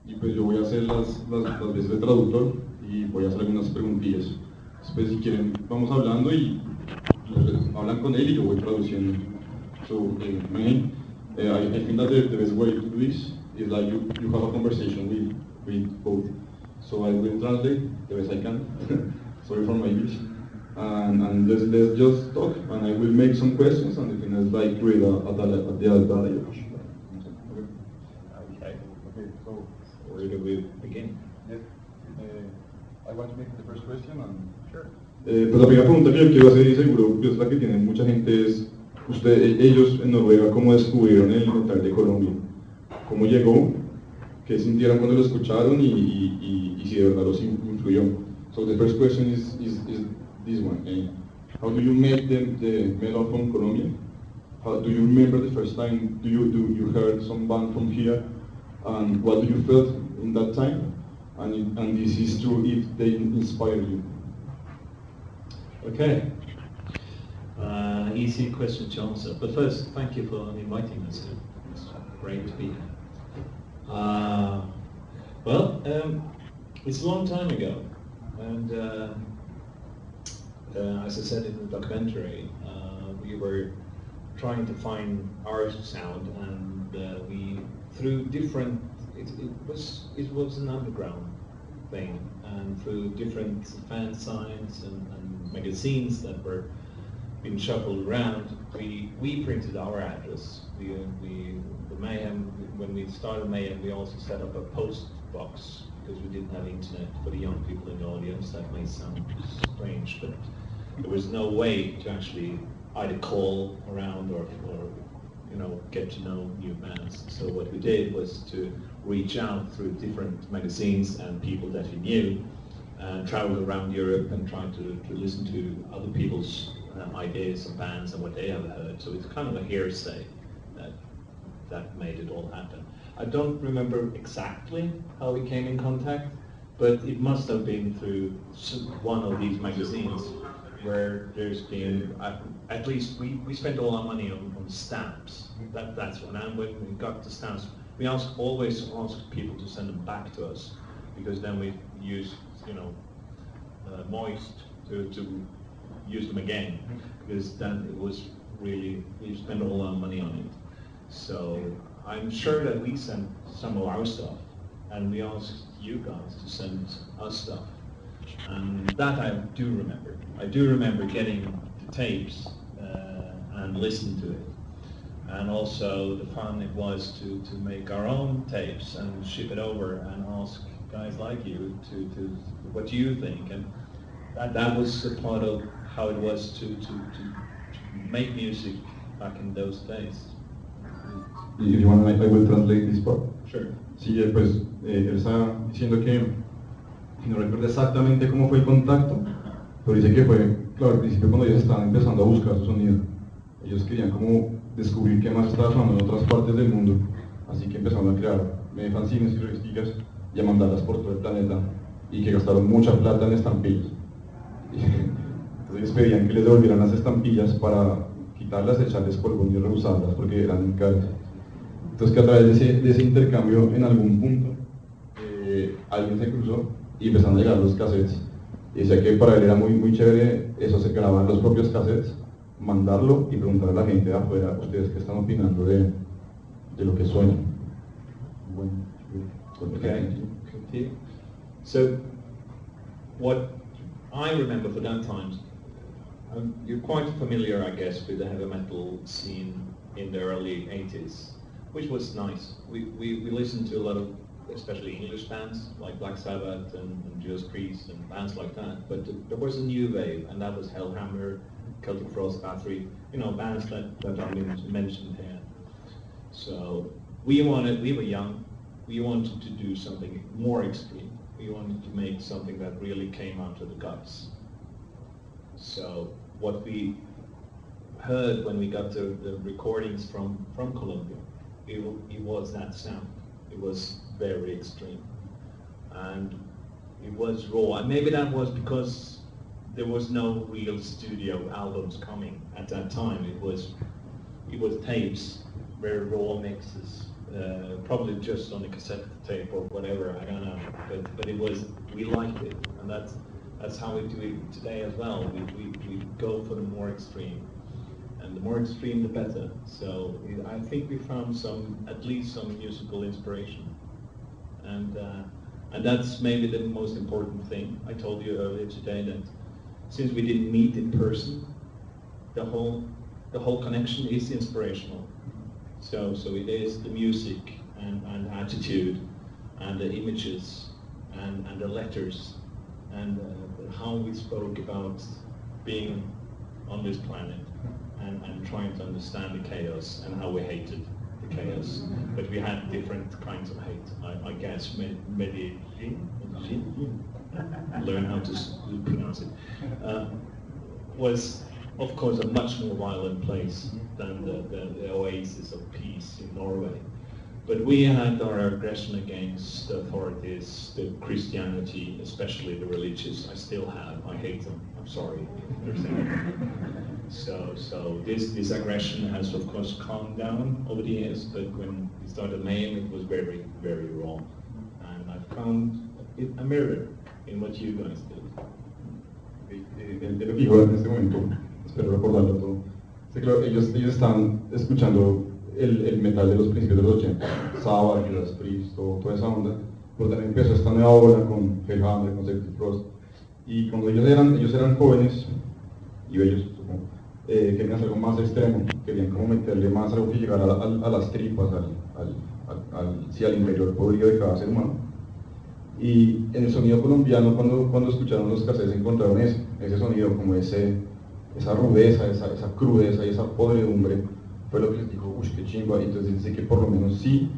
y pues yo voy a hacer las veces de traductor y voy a hacer algunas preguntillas. Después si quieren vamos hablando y hablan con él y yo voy traduciendo. So, mainly, I think that the best way to do this is like you have a conversation with both. So I will translate the best I can. Sorry for my English. And let's just talk, and I will make some questions, and the thing is like read at the dialogue. Okay. Okay. So where do we begin? Yes. I want to make the first question. Sure. Pues la primera pregunta que yo quiero hacer, y seguro que es la que tiene mucha gente, es ellos en Noruega, ¿cómo descubrieron el metal de Colombia? ¿Cómo llegó? ¿Qué sintieron cuando lo escucharon? Y si de verdad los influyó. So the first question is this one. How do you make the metal from Colombia? How do you remember the first time you heard some band from here? And what do you felt in that time? And this is true if they inspired you. Okay. Easy question to answer. But first, thank you for inviting us. It's great to be here. It's a long time ago, and as I said in the documentary, we were trying to find our sound, and we through different. It was an underground thing, and through different fan signs and magazines that were being shuffled around, we printed our address. The Mayhem, when we started Mayhem, we also set up a post box because we didn't have internet for the young people in the audience. That may sound strange, but there was no way to actually either call around or get to know new bands. So what we did was to reach out through different magazines and people that we knew, and travel around Europe and try to listen to other people's ideas and bands and what they have heard. So it's kind of a hearsay that made it all happen. I don't remember exactly how we came in contact, but it must have been through one of these magazines where there's been, at least we spent all our money on stamps. That's one. And when we got the stamps, we always asked people to send them back to us, because then we used moist to use them again, because then it was really, we spent all our money on it. So I'm sure that we sent some of our stuff, and we asked you guys to send us stuff. And that I do remember. I do remember getting the tapes and listening to it. And also the fun it was to make our own tapes and ship it over and ask guys like you to what do you think? And that was a part of how it was to make music back in those days. If you want, I will translate this part. Sure. Sí, pues él está diciendo que no recuerda exactamente cómo fue el contacto, pero dice que fue, claro, al principio cuando ellos estaban empezando a buscar su sonido. Ellos querían como descubrir qué más estaba sonando en otras partes del mundo, así que empezaron a crear fanzines y revistas y a mandarlas por todo el planeta, y que gastaron mucha plata en estampillas. Entonces ellos pedían que les devolvieran las estampillas para quitarlas, echarles polvo y reusarlas porque eran muy caras. Entonces que a través de ese intercambio en algún punto alguien se cruzó y empezaron a llegar los cassettes. Y decía que para él era muy chévere eso, se grababan los propios cassettes, mandarlo y preguntarle a la gente de afuera, ustedes qué están opinando de lo que suena. Bueno, Okay. So what I remember for that time, you're quite familiar, I guess, with the heavy metal scene in the early 80s, which was nice. We listened to a lot of, especially English bands like Black Sabbath and Judas Priest and bands like that. But there was a new wave, and that was Hellhammer, Celtic Frost, Bathory, bands that are mentioned here. So we were young, we wanted to do something more extreme. We wanted to make something that really came out of the guts. So what we heard when we got the recordings from Colombia, it was that sound. It was very extreme, and it was raw. And maybe that was because there was no real studio albums coming at that time. It was tapes, very raw mixes, probably just on a cassette tape or whatever, I don't know. But it was, we liked it, and that's how we do it today as well. We go for the more extreme, and the more extreme the better. So I think we found at least some musical inspiration, and that's maybe the most important thing. I told you earlier today that since we didn't meet in person, the whole connection is inspirational. So it is the music and attitude and the images and the letters and how we spoke about being on this planet and trying to understand the chaos and how we hated the chaos. But we had different kinds of hate. I guess Medellin, learn how to pronounce it, was of course a much more violent place than the oasis of peace in Norway. But we had our aggression against the authorities, the Christianity, especially the religious. I still have. I hate them. I'm sorry. So this aggression has of course calmed down over the years, but when we started Mayhem, it was very, very raw. And I found a mirror in what you guys did. El fijo en este momento, espero recordarlo todo. Sí, claro, ellos están escuchando el metal de los principios de los 80, Sabbath, Judas Priest, toda esa onda, pero también empezó esta nueva ola con Hellhammer, con Celtic Frost, y cuando ellos eran jóvenes, y bellos, supongo, querían hacer algo más extremo, querían como meterle más algo que llegara a las tripas, al interior podrido de cada ser humano. Y en el sonido colombiano, cuando escucharon los cassettes, encontraron ese sonido, como esa rudeza, esa crudeza y esa podredumbre. Fue lo que les dijo, uy, qué chimba. Entonces dice que por lo menos sí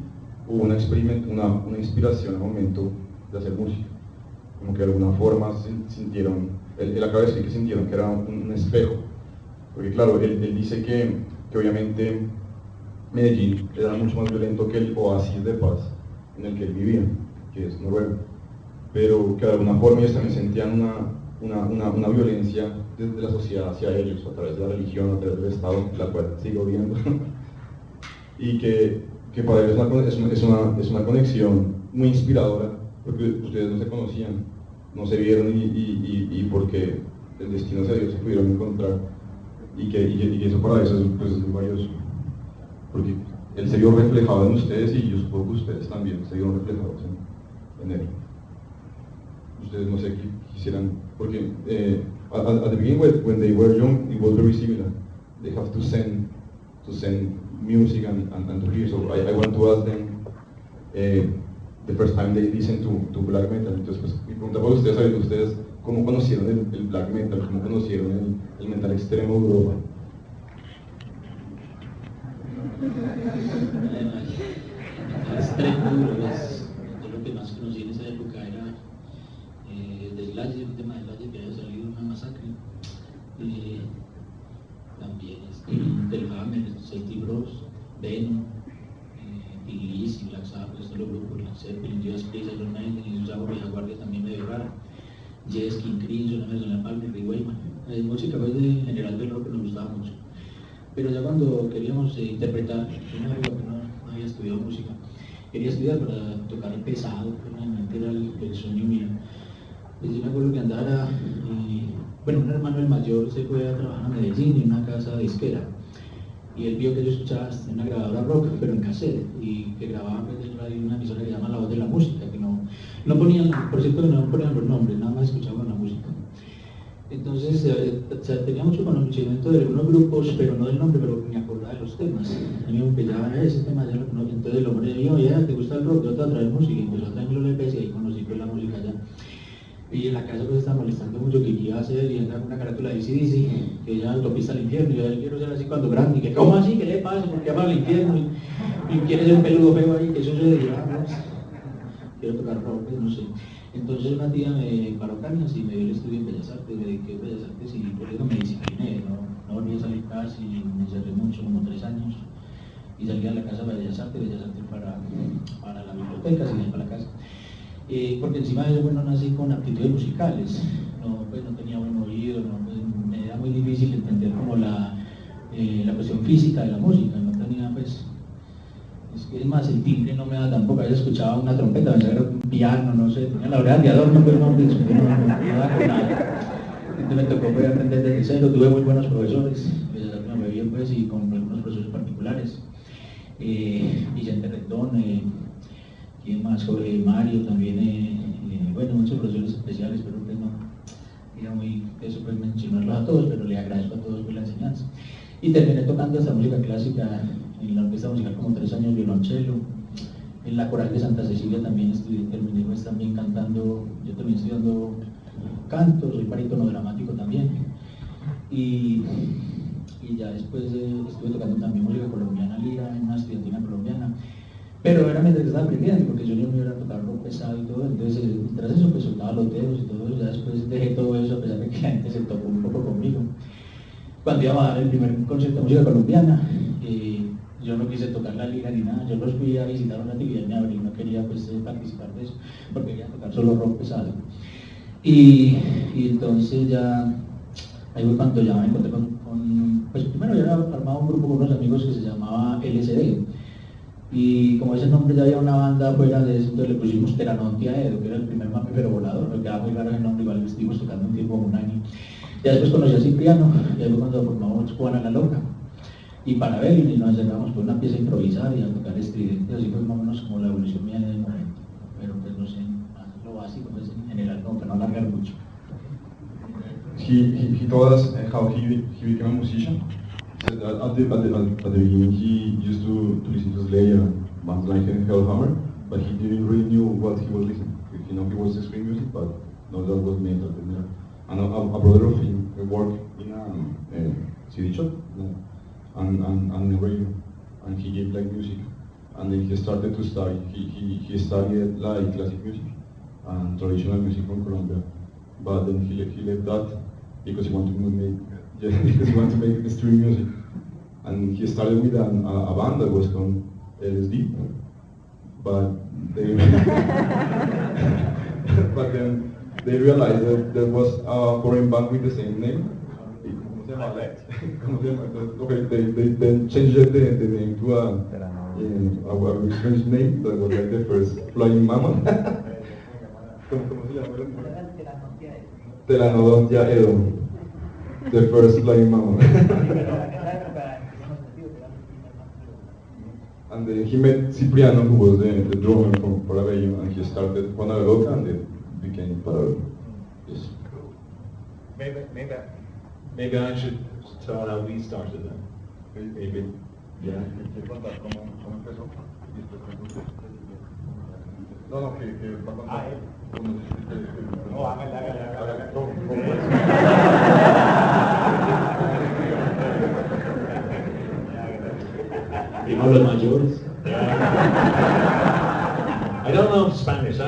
hubo una inspiración al momento de hacer música. Como que de alguna forma sintieron, él acaba de decir que sintieron que era un espejo. Porque claro, él dice que obviamente Medellín era mucho más violento que el oasis de paz en el que él vivía, que es Noruega. Pero que de alguna forma ellos también sentían una violencia desde la sociedad hacia ellos, a través de la religión, a través del Estado, la cual sigo viendo. Y que para ellos es una conexión muy inspiradora, porque ustedes no se conocían, no se vieron y porque el destino se dio, se pudieron encontrar. Y que eso para ellos es valioso, porque él se vio reflejado en ustedes y yo supongo que ustedes también se vieron reflejados en él. Ustedes no sé qué quisieran, porque at the beginning when they were young it was very similar. They have to send music and to hear. So I want to ask them the first time they listen to black metal. Entonces pues, mi pregunta para ustedes, ¿cómo conocieron el black metal? ¿Cómo conocieron el metal extremo de Europa? El extremo duro es lo que más conocí en esa época era de Slayer, el tema de Slayer, que había salido una masacre. También del Hammer, Celtic Frost, Venom, Iglesia, Black Sabbath, estos los grupos, Led Zeppelin, Judas Priest, Iron Maiden, y usaba Vieja Guardia también medio raro. Yes, King Crimson, Emerson Palmer, Rick Wakeman. Música pues de general del rock que nos gustaba mucho. Pero ya cuando queríamos interpretar, yo una época que no había estudiado música, quería estudiar para tocar el pesado, que realmente era el sueño mío. Pues yo me acuerdo que andara, bueno, un hermano el mayor se fue a trabajar a Medellín en una casa disquera. Y él vio que yo escuchaba en una grabadora rock, pero en cassette, y que grababa pues, en una emisora que se llama La Voz de la Música, que no ponían, por cierto que no ponían los nombres, nada más escuchaban la música. Entonces, tenía mucho conocimiento de algunos grupos, pero no del nombre, pero me acordaba de los temas. A mí me pillaba ese tema, ya lo conozco. Entonces el hombre dijo, ya, ¿te gusta el rock? Yo te voy a traer música, y empezó a traerme los LPs y ahí conocí pues, la música ya. Y en la casa pues estaba molestando mucho que iba a hacer y andaba con una carátula de AC/DC, que ya autopista al infierno, y yo quiero ser así cuando grande, y que ¿cómo así? ¿Qué le pasa? ¿Por qué va al infierno? Y quiere ser peludo feo ahí, que eso se dirá, pues, quiero tocar rock, pues, no sé. Entonces una tía me paró cañas y me dio el estudio en Bellas Artes, me dediqué a Bellas Artes y por eso me discipliné, no volví a salir casi, me cerré mucho, como 3 años, y salí a la casa de Bellas Artes para la biblioteca, seguí para la casa. Porque encima de eso, bueno, nací con aptitudes musicales, pues no tenía buen oído, pues, me era muy difícil entender como la cuestión física de la música, no tenía pues Es más, el timbre no me da tampoco. A veces escuchaba una trompeta, pensaba que era un piano, no sé, tenía la oreja de adorno, pero no da con nada. Entonces me tocó pues, aprender desde cero, tuve muy buenos profesores, me fue bien pues, y con algunos profesores particulares. Vicente Rendón, ¿quién más? Jorge Mario también, bueno, muchos profesores especiales, pero pues no, era muy, eso pues mencionarlos a todos, pero le agradezco a todos por la enseñanza. Y terminé tocando esta música clásica en la orquesta musical como 3 años violonchelo. En la coral de Santa Cecilia también terminé pues también cantando, yo también estudiando canto, soy barítono dramático también. Y ya después estuve tocando también música colombiana, lira, en una estudiantina colombiana. Pero era mientras estaba aprendiendo, porque yo no me iba a tocar rock pesado y todo, entonces tras eso pues soltaba los dedos y todo eso, ya después dejé todo eso a pesar de que la gente se tocó un poco conmigo. Cuando iba a dar el primer concierto de música colombiana, yo no quise tocar la lira ni nada, yo los fui a visitar una actividad en abril, no quería pues, participar de eso, porque quería tocar solo rock pesado. Y entonces ya, ahí fue cuando ya me encontré pues primero yo había armado un grupo con unos amigos que se llamaba LSD, y como ese nombre ya había una banda fuera de eso, entonces le pusimos Pteranodontia Edo, que era el primer mamífero volador, me quedaba muy raro el nombre, igual estuvimos tocando un tiempo, un año. Ya después conocí a Cipriano, y ahí fue cuando formamos Juana la Loca, y para ver, y nos acercamos por una pieza a improvisar y a tocar estridente, así fue más o menos como la evolución mía en el momento, pero pues no sé, lo básico, pues en general, no, para no alargar mucho. He told us how he became a musician. He said that at the beginning he used to listen to Slayer, bands like Hellhammer, but he didn't really knew what he was listening. He know he was extreme music, but no, that was metal. And a brother of him worked in a CD shop and radio, and he gave like music. And then he started to study. He studied like classic music and traditional music from Colombia. But then he left that because he wanted to make extreme music. And he started with a band that was called LSD. But they but then they realized that there was a foreign band with the same name. Okay, they then changed the name to a strange name that was like the first flying mammoth. ¿Cómo se llama? Pteranodontia Edo, the first flying mammoth. And then he met Cipriano, who was the drummer from Parabellum, and he started Juana la Loca, and it became Parabellum. Yes. Maybe I should tell how we started then. Maybe. Yeah. No, que va a contar. No, hágale. Primero los mayores. I don't know Spanish.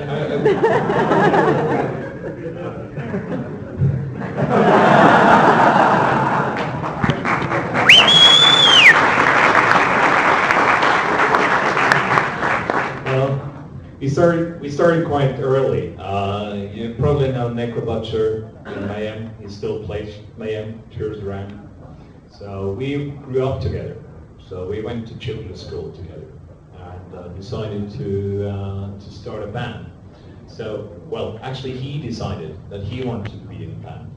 We started quite early. You probably know Necro Butcher in Mayhem. He still plays Mayhem, tours around. So we grew up together. So we went to children's school together and decided to start a band. So, well, actually he decided that he wanted to be in a band.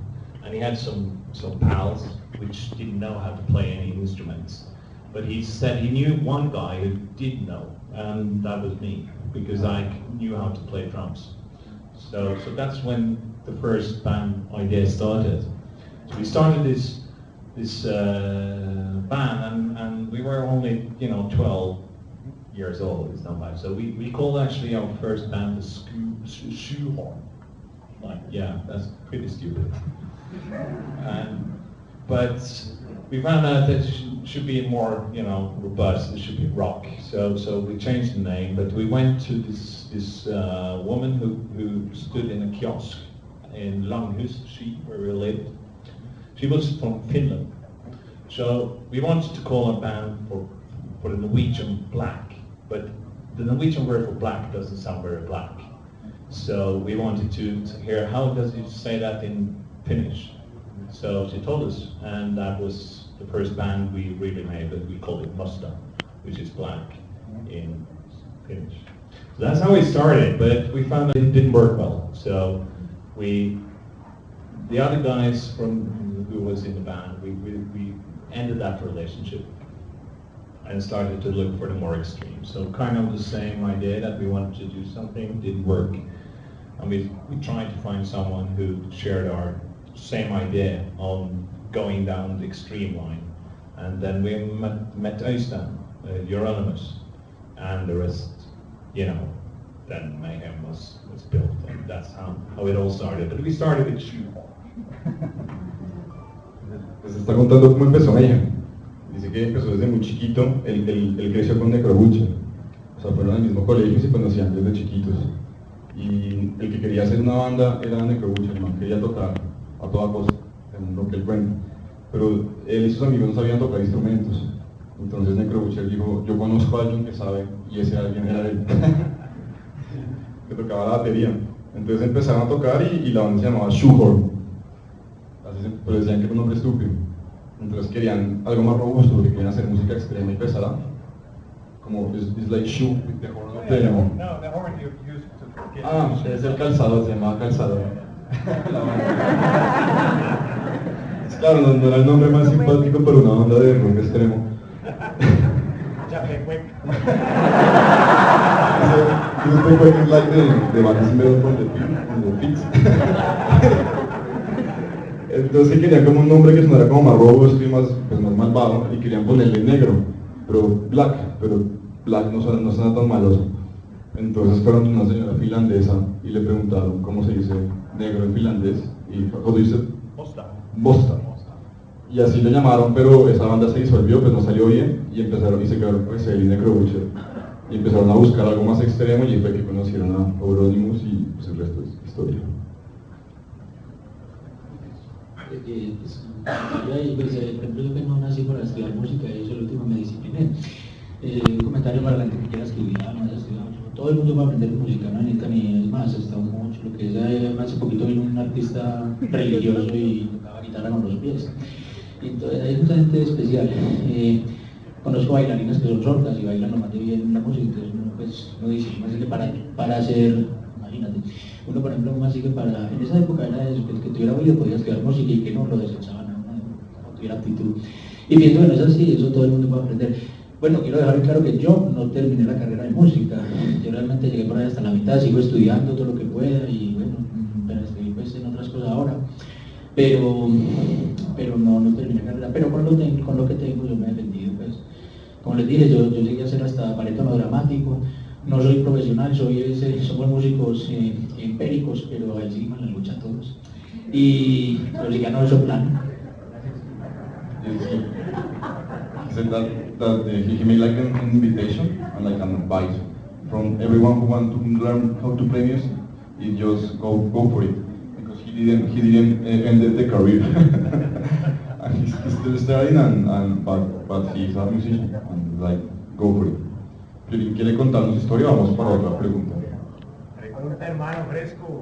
And he had some pals which didn't know how to play any instruments. But he said he knew one guy who did know, and that was me, because I knew how to play drums. So that's when the first band idea started. So we started this band, and we were only 12 years old. It's not much. So we called actually our first band the Shoehorn. Like, yeah, that's pretty stupid. But we found out that it should be more, robust. It should be rock. So we changed the name. But we went to this woman who stood in a kiosk in Langhus, where we lived. She was from Finland. So we wanted to call our band for the Norwegian black, but the Norwegian word for black doesn't sound very black. So we wanted to hear how does it say that in Finnish. So she told us, and that was the first band we really made, but we called it Musta, which is black in Finnish. So that's how we started, but we found that it didn't work well. So the other guys who was in the band, we ended that relationship and started to look for the more extreme. So kind of the same idea that we wanted to do something, didn't work. And we tried to find someone who shared our same idea on going down the extreme line. And then we met Øystein, Euronymous, and the rest, then Mayhem was built, and that's how it all started. But we started with Shoe. Pues está contando cómo empezó Mayhem. Dice que empezó desde muy chiquito, él creció con Necrobutcher. O sea, fueron al mismo colegio y se conocían desde chiquitos. Y el que quería hacer una banda era Necrobutcher, el man quería tocar a toda cosa, en lo que él cuenta. Pero él y sus amigos no sabían tocar instrumentos. Entonces Necrobutcher dijo, yo conozco a alguien que sabe, y ese alguien era él. Que tocaba la batería. Entonces empezaron a tocar y la banda se llamaba Shoehorn. Pero decían que era un nombre estúpido. Entonces querían algo más robusto, porque querían hacer música extrema y pesada. Como, it's like shoe with the horn of the... No, the horn you used to get... Ah, es el calzador, se llamaba calzador. Claro, no era el nombre más simpático para una banda de rock extremo. Chapekweck. Chapekweck is like the bands made from the pigs. Entonces querían como un nombre que sonara como más robusto y más malvado, y querían ponerle negro, pero Black no suena tan maloso. Entonces fueron a una señora finlandesa y le preguntaron cómo se dice negro en finlandés, y ¿cómo dice? Bosta. Y así lo llamaron, pero esa banda se disolvió, pues no salió bien, y se quedaron con ese y Necrobutcher. Y empezaron a buscar algo más extremo, y fue que conocieron a Euronymous, y pues el resto es historia. Yo que no nací para estudiar música, yo soy el último me discipliné. Un comentario para la gente que quiera estudiar, no haya estudiado. Todo el mundo va a aprender música, no necesita ni es más, está mucho. Lo que es, hace poquito vino un artista religioso y tocaba guitarra con los pies. Y entonces hay mucha gente especial. Conozco bailarinas que son sordas y bailan nomás de bien la música, entonces uno pues no dice, así que para hacer, imagínate, uno por ejemplo así que en esa época era eso, que el que tuviera oído podía estudiar música y que no lo desechaban a uno, no tuviera actitud. Y viendo que no es así, eso todo el mundo puede aprender. Bueno, quiero dejar claro que yo no terminé la carrera de música, yo realmente llegué por ahí hasta la mitad, sigo estudiando todo lo que pueda y bueno, pero estoy pues en otras cosas ahora. Pero no terminé la carrera, pero con lo que tengo yo me he defendido, pues. Como les dije, yo llegué a ser hasta barítono dramático, no soy profesional, somos músicos empíricos, pero ahí seguimos en la lucha todos. Pero sí ganó el soprano. He said that he made like an invitation and like an advice from everyone who wants to learn how to play music. He just go for it, because he didn't end the career. And he's still studying but he's a musician and like go for it. ¿Quiere contarnos su historia? Vamos para otra pregunta. Pregunta, hermano, fresco.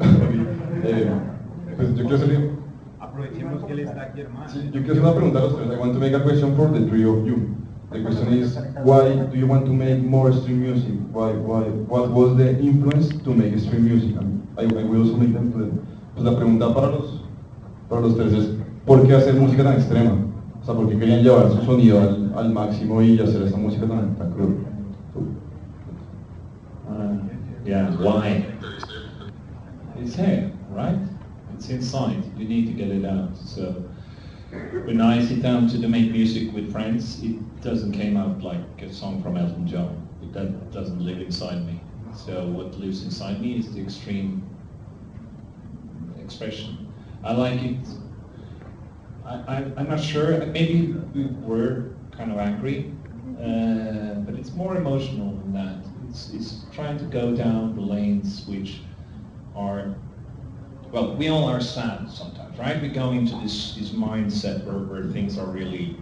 Pues yo quiero hacerle... Aprovechemos que él está aquí, hermano. Sí, yo quiero hacer una pregunta a los tres. I want to make a question for the three of you. The question is, why do you want to make more extreme music? What was the influence to make extreme music? And I will also make them to them. Pues la pregunta para los tres es, ¿por qué hacer música tan extrema? O sea, ¿por qué querían llevar su sonido al máximo y hacer esa música tan cruda? Yeah, why? It's here, right? It's inside. You need to get it out. So when I sit down to make music with friends, it doesn't come out like a song from Elton John. That doesn't live inside me. So what lives inside me is the extreme expression. I like it. I'm not sure. Maybe we were kind of angry, but it's more emotional than that. It's trying to go down the lanes which are, well, we all are sad sometimes, right? We go into this mindset where things are really,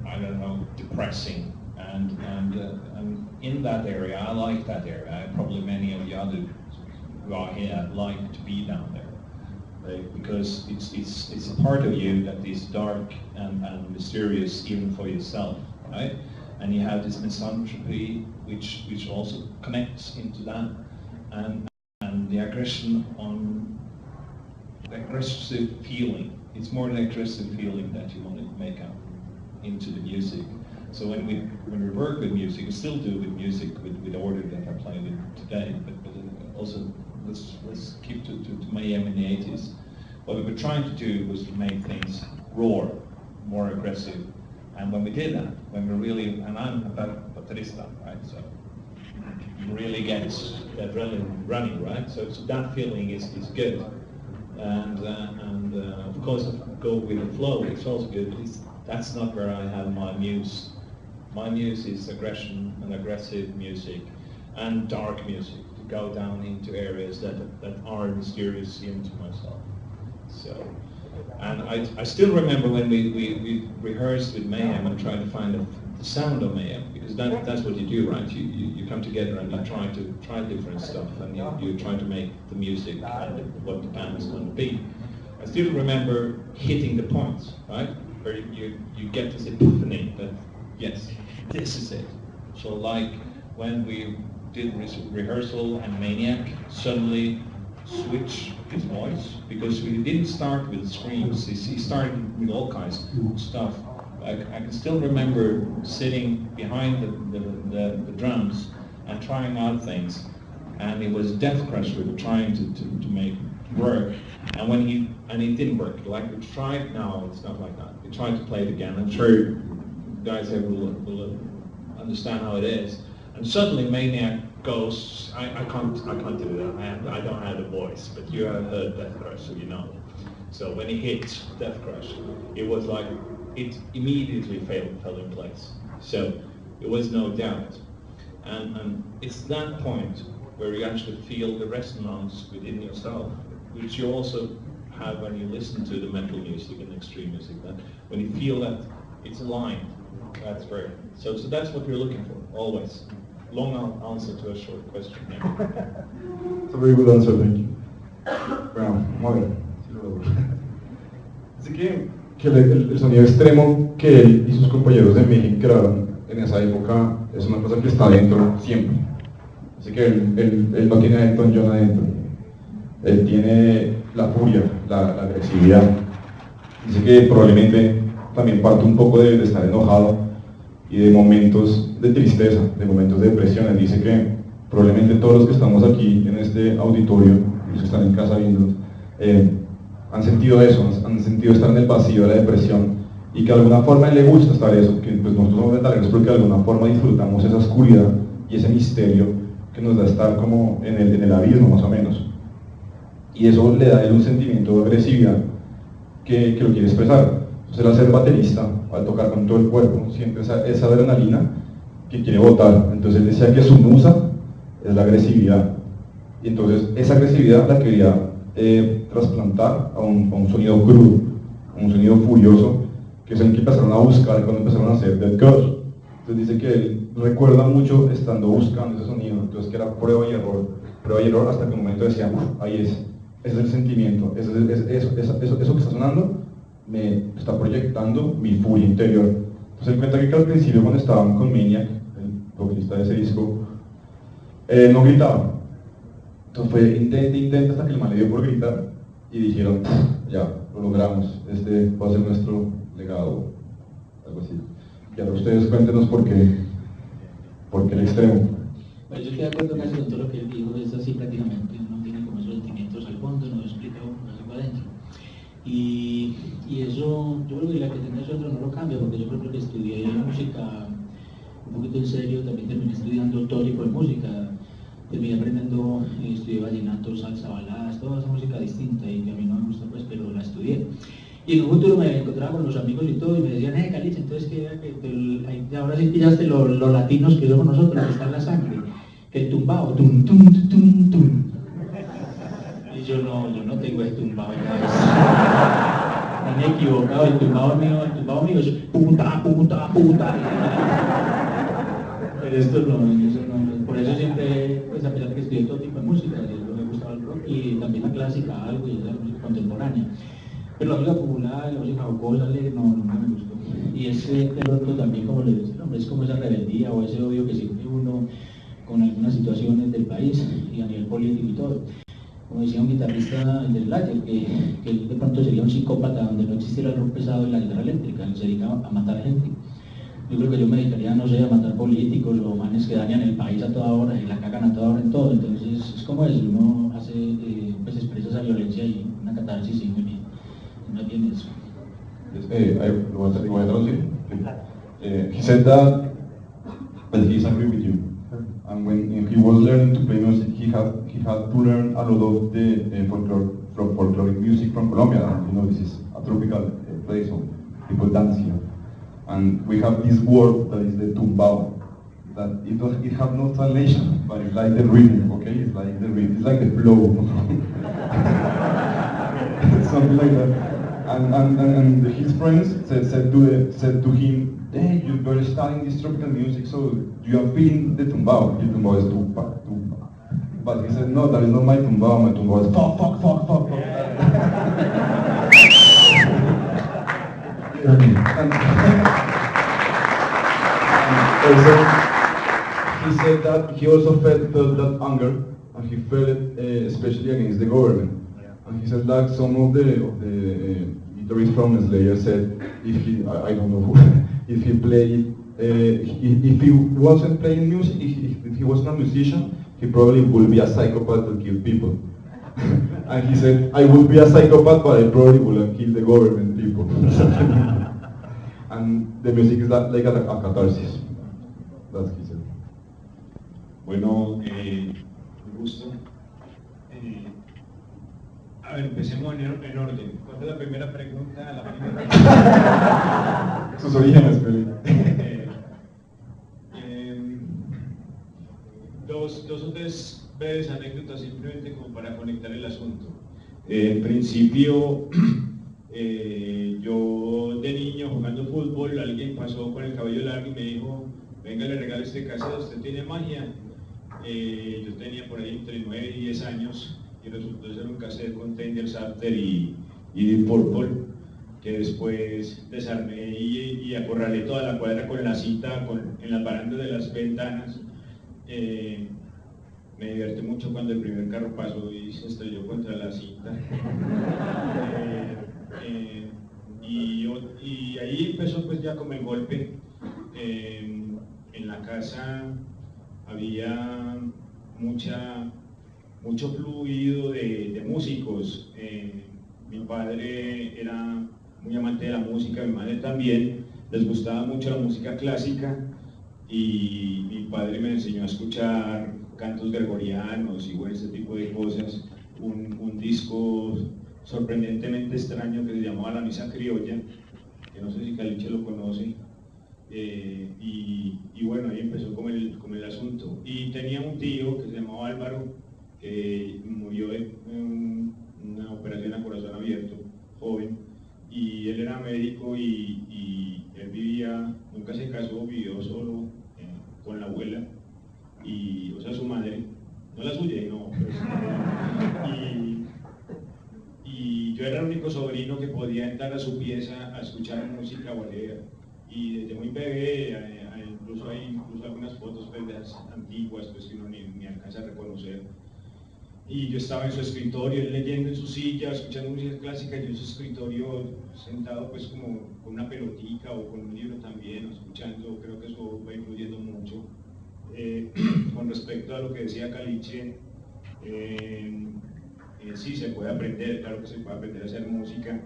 I don't know, depressing, and in that area, I like that area. Probably many of the others who are here like to be down there, right? Because it's a part of you that is dark and mysterious even for yourself, right? and you have this misanthropy which also connects into that, and the aggression on the aggressive feeling. It's more an aggressive feeling that you want to make out into the music. So when we work with music, we still do with music with order that I play with today, but also let's keep to Mayhem in the 80s. What we were trying to do was to make things raw, more aggressive. And when we did that, when we really, and I'm a baterista, right? So you really get the adrenaline running, right? So that feeling is good. And of course, go with the flow, it's also good, but that's not where I have my muse. My muse is aggression and aggressive music and dark music, to go down into areas that are mysterious even to myself. So, and I still remember when we rehearsed with Mayhem and tried to find the sound of Mayhem, because that's what you do, right? You come together and you try different stuff, and you try to make the music and what the band is going to be. I still remember hitting the points, right? Where you get this epiphany that, yes, this is it. So like when we did rehearsal and Maniac suddenly switch his voice, because we didn't start with screams, he started with all kinds of stuff. I can still remember sitting behind the drums and trying out things, and it was Death Crush we were trying to make work, and it didn't work. Like we tried, no, it's not like that. We tried to play it again. I'm sure you guys here will understand how it is. And suddenly Maniac goes, I can't do that. I don't have the voice, but you have heard Death Crush, so you know. So when he hit Death Crush, it was like it immediately fell in place. So there was no doubt. And it's that point where you actually feel the resonance within yourself, which you also have when you listen to the metal music and extreme music. That when you feel that it's aligned, that's very. So that's what we're looking for always. Long answer to a short question. It's a very good answer, thank you. Bueno, vamos a ver. Así que el sonido extremo que él y sus compañeros de Mayhem crearon en esa época es una cosa que está adentro siempre. Así que él no tiene a Elton John adentro. Él tiene la furia, la agresividad. Dice que probablemente también parte un poco de estar enojado y de momentos de tristeza, de momentos de depresión. Él dice que probablemente todos los que estamos aquí en este auditorio, los que están en casa viendo, han sentido eso, han sentido estar en el vacío de la depresión, y que de alguna forma a él le gusta estar eso, que pues nosotros somos metaleros porque de alguna forma disfrutamos esa oscuridad y ese misterio que nos da estar como en el abismo más o menos. Y eso le da a él un sentimiento de agresividad que lo quiere expresar. Entonces al ser baterista, al tocar con todo el cuerpo, siente esa adrenalina que quiere botar. Entonces él decía que su musa es la agresividad. Y entonces esa agresividad la quería trasplantar a un sonido crudo, a un sonido furioso, que es el que empezaron a buscar cuando empezaron a hacer Dead Ghost. Entonces dice que él recuerda mucho estando buscando ese sonido, entonces que era prueba y error hasta que un momento decía, ahí ese es el sentimiento, eso que está sonando me está proyectando mi furia interior. Entonces él cuenta que al principio cuando estaban con Maniac, el vocalista de ese disco, no gritaba. Entonces fue intenta hasta que el man le dio por gritar y dijeron, ya, lo logramos, este va a ser nuestro legado, algo así. Y ahora ustedes cuéntenos por qué el extremo. Pues yo estoy de acuerdo casi con todo lo que él dijo, es así prácticamente, uno tiene como esos sentimientos al fondo, no explica uno, así para adentro. Y eso, yo creo que la que tenga eso otro no lo cambia, porque yo creo que estudié música un poquito en serio, también terminé estudiando todo tipo de música, terminé aprendiendo, estudié vallenato, salsa, baladas, toda esa música distinta y que a mí no me gusta pues, pero la estudié. Y en un futuro me encontraba con los amigos y todo y me decían, Caliche, entonces que ahora sí pillaste los latinos que somos nosotros, que está en la sangre, que el tumbao, tum, tum, tum, tum. Y yo no tengo ese tumbao ya, me he equivocado, el tumbao mío es puta. Pero esto no, por eso siempre, pues a pesar de que estudié todo tipo de música, me gustaba el rock y también la clásica, algo y la música contemporánea. Pero la música popular, la música jocosa, alegre, no me gustó. Y y ese de pronto también, como le decía, es como esa rebeldía o ese odio que siente uno con algunas situaciones del país y a nivel político y todo. Como decía un guitarrista del Slayer, que él de pronto sería un psicópata donde no existiera el rock pesado en la guitarra eléctrica, él se dedica a matar gente. Yo creo que yo me dedicaría, no sé, a matar políticos o manes que dañan el país a toda hora y la cagan a toda hora en todo. Entonces es como eso, uno hace, pues expresa esa violencia y una catarsis, sí, muy bien. Más bien eso. He said that he's agree with you. And when he was learning to play music, he had to learn a lot of the folkloric music from Colombia. And, you know, this is a tropical place, so people dance here. And we have this word that is the tumbao, that it has no translation, but it's like the rhythm, okay? It's like the rhythm, it's like the flow. Something like that. And his friends said to him, hey, you better studying this tropical music, so you are feeling the tumbao. The tumbao is tumba. But he said, no, that is not my tumbao is fuck. And also, he said that he also felt that anger, and he felt it especially against the government. And he said that some of the guitarists from Slayer said if he, I don't know who, if he played, if he wasn't playing music, if he wasn't a musician, he probably would be a psychopath to kill people. And he said, I would be a psychopath, but I probably wouldn't kill the government people. And the music is like a catharsis. That's what he said. Bueno, un gusto. A ver, empecemos en orden. ¿Cuál es la primera pregunta? Sus orígenes, Felipe. Dos o tres breves anécdotas simplemente como para conectar el asunto. En principio, yo de niño jugando fútbol, alguien pasó con el cabello largo y me dijo, venga, le regalo este cassette, usted tiene magia. Yo tenía por ahí entre 9 y 10 años y resultó ser un cassette con Tenders After y Deep Purple, que después desarmé y acorralé toda la cuadra con la cinta en las barandas de las ventanas. Me divertí mucho cuando el primer carro pasó y se estrelló contra la cinta. Y ahí empezó pues ya como el golpe. En la casa había mucho fluido de músicos. Mi padre era muy amante de la música, mi madre también, les gustaba mucho la música clásica y mi padre me enseñó a escuchar cantos gregorianos y bueno, ese tipo de cosas. Un disco sorprendentemente extraño que se llamaba La Misa Criolla, que no sé si Caliche lo conoce. Y bueno, ahí empezó como el asunto. Y tenía un tío que se llamaba Álvaro, que murió de una operación a corazón abierto, joven, y él era médico y él vivía, nunca se casó, vivió solo con la abuela, o sea, su madre, no la suya, no, y yo era el único sobrino que podía entrar a su pieza a escuchar música o a leer. Y desde muy bebé, incluso hay algunas fotos pues, antiguas pues, que uno ni alcanza a reconocer. Y yo estaba en su escritorio, él leyendo en su silla, escuchando música clásica, yo en su escritorio sentado pues como con una pelotica o con un libro también, escuchando, creo que eso va influyendo mucho. Con respecto a lo que decía Caliche, sí se puede aprender, claro que se puede aprender a hacer música.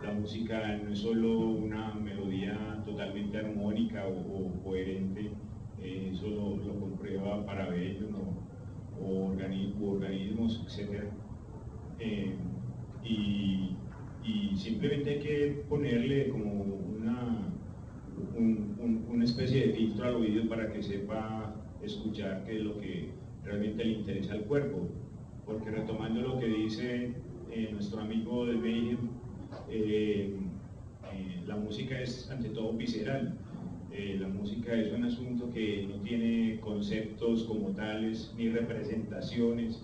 La música no es solo una melodía totalmente armónica o coherente, eso lo comprueba Parabellum o organismos, etc. Y simplemente hay que ponerle como una especie de filtro al oído para que sepa escuchar qué es lo que realmente le interesa al cuerpo. Porque retomando lo que dice nuestro amigo de Mayhem, la música es ante todo visceral. La música es un asunto que no tiene conceptos como tales, ni representaciones,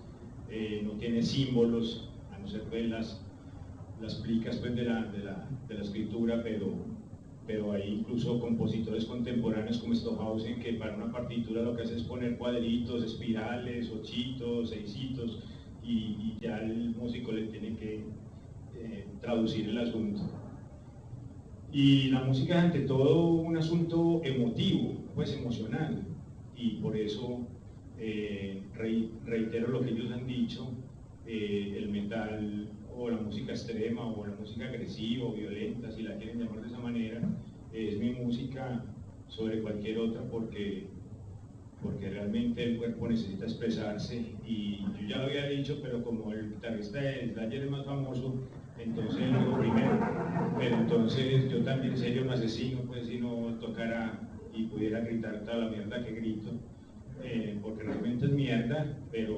no tiene símbolos, a no ser pues las plicas pues, de la escritura, pero pero hay incluso compositores contemporáneos como Stockhausen que para una partitura lo que hace es poner cuadritos, espirales, ochitos, seisitos, y ya el músico le tiene que traducir el asunto. Y la música es ante todo un asunto emotivo, pues emocional, y por eso reitero lo que ellos han dicho, el metal o la música extrema o la música agresiva o violenta, si la quieren llamar de esa manera, es mi música sobre cualquier otra porque realmente el cuerpo necesita expresarse, y yo ya lo había dicho, pero como el guitarrista de Slayer es más famoso, entonces lo digo primero, pero entonces yo también sería un asesino, pues si no tocara y pudiera gritar toda la mierda que grito, porque realmente es mierda, pero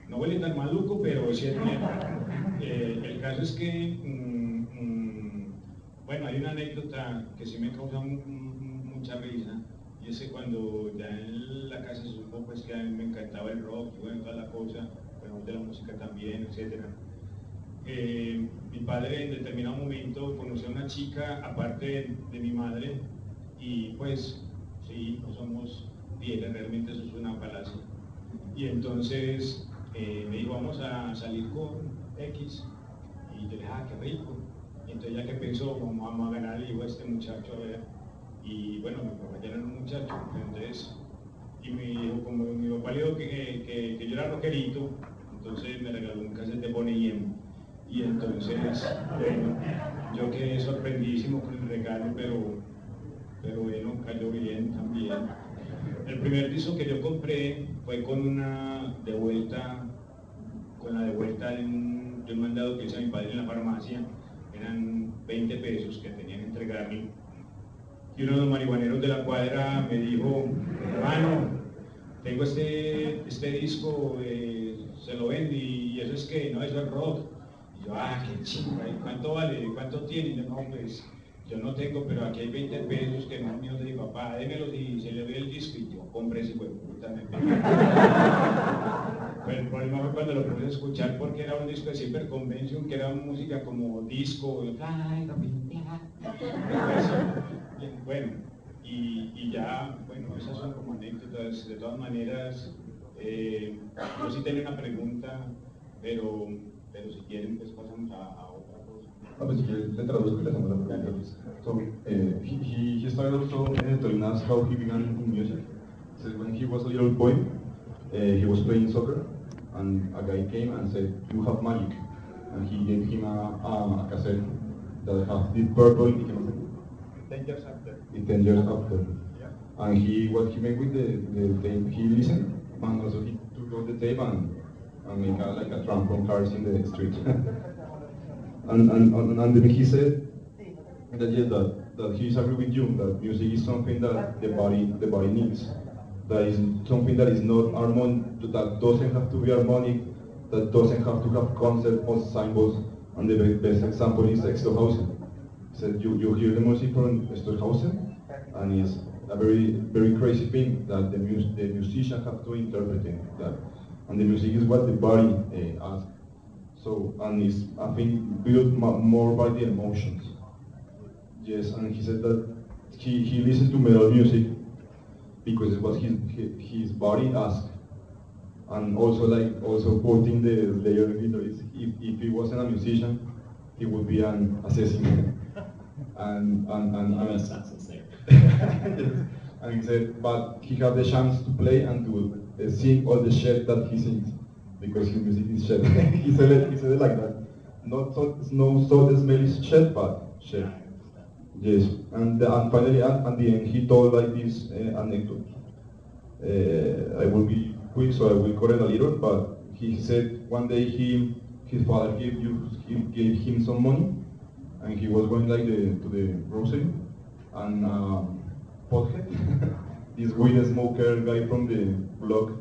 no huele tan maluco, pero sí es mierda. El caso es que, bueno, hay una anécdota que sí me causa mucha risa, y es que cuando ya en la casa se supo pues que a mí me encantaba el rock y bueno, toda la cosa, bueno, de la música también, etc. Mi padre en determinado momento conoció a una chica aparte de mi madre, y pues sí, no somos fieles, realmente eso es una falacia. Y entonces me dijo, vamos a salir con X, y yo le dije, ah, qué rico. Y entonces ya que pensó, vamos a ganar, le digo a este muchacho, a ver, y bueno, mi papá ya era un muchacho, entonces, y me dijo, como mi papá le dijo que yo era rockerito, entonces me regaló un cassette de Boney M. Y entonces, bueno, yo quedé sorprendidísimo con el regalo, pero bueno, cayó bien también. El primer disco que yo compré fue con la devuelta de un mandado que hizo mi padre en la farmacia. Eran 20 pesos que tenían que entregarme, y uno de los marihuaneros de la cuadra me dijo, hermano, tengo este disco, se lo vendo, y eso es que, no, eso es rock. Y yo, ah, qué chinga, ¿y cuánto vale? ¿Cuánto tiene? Y yo, no, pues, yo no tengo, pero aquí hay 20 pesos que no míos de mi papá, démelos y se le ve el disco, y yo compré ese huevo, puta, me pegué. Pero el problema fue cuando lo puse a escuchar, porque era un disco de Cyber Convention, que era música como disco, bueno, y ya, bueno, esas son como anécdotas. De todas maneras, yo sí tenía una pregunta, pero si quieren, pues pasamos a otra cosa. Pues si quieres, le traduzco y le hacemos la pregunta. So, he started also telling us how he began in music. So when he was a little boy, he was playing soccer, and a guy came and said, "You have magic," and he gave him a cassette that has Deep Purple. 10 years after. 10 years after. Yeah. And what he made with the tape, he listened, and also he took out the tape and make like a tramp on cars in the street. and then he said that yes, that he is agree with you, that music is something that the body needs. That is something that is not harmonic, that doesn't have to be harmonic, that doesn't have to have concept or symbols. And the best example is Stockhausen. Said you hear the music from Stockhausen, and it's a very crazy thing that the musician have to interpret that, and the music is what the body asks. So, and it's, I think, built more by the emotions. Yes, and he said that he listened to metal music because it was his body asked, and also quoting the Slayer guitarist, if he wasn't a musician, he would be an assassin. and he said, but he had the chance to play and to sing all the shit that he sings, because his music is shit. he said it like that. No so smelly shit, but shit. Yes, and finally at the end he told like this anecdote. I will be quick, so I will cut it a little, but he said one day his father gave him some money, and he was going like to the grocery, and pothead, this weed smoker guy from the block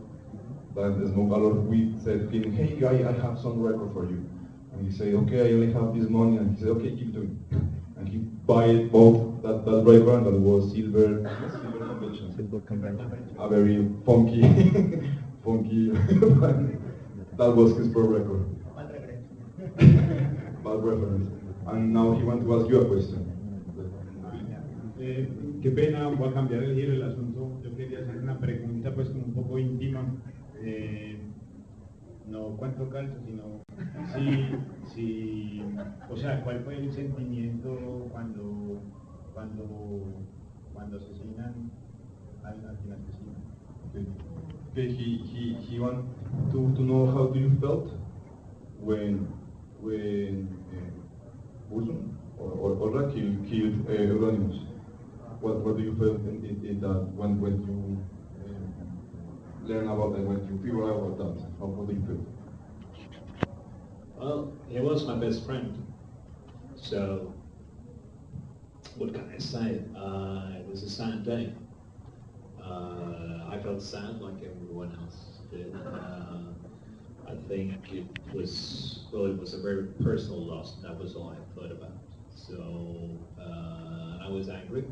that smoked a lot of weed, said to him, "Hey guy, I have some record for you." And he said, "Okay, I only have this money," and he said, "Okay, give it to me." And he bought both that record, and that was Silver Convention. A very funky, that was his first record. Bad reference. And now he wants to ask you a question. Qué pena, voy a cambiar el giro del asunto. Yo quería hacer una pregunta pues como un poco íntima. No cuánto calzo, sino o sea, ¿cuál fue el sentimiento cuando asesinan a quien asesinan? Okay, he want to know how do you felt when Burzum or Orra killed Euronymous. What do you feel in that when you learn about that, when you figure out about that? How do you feel? Well, he was my best friend, so what can I say? It was a sad day. I felt sad like everyone else did. I think it was a very personal loss. That was all I thought about. So I was angry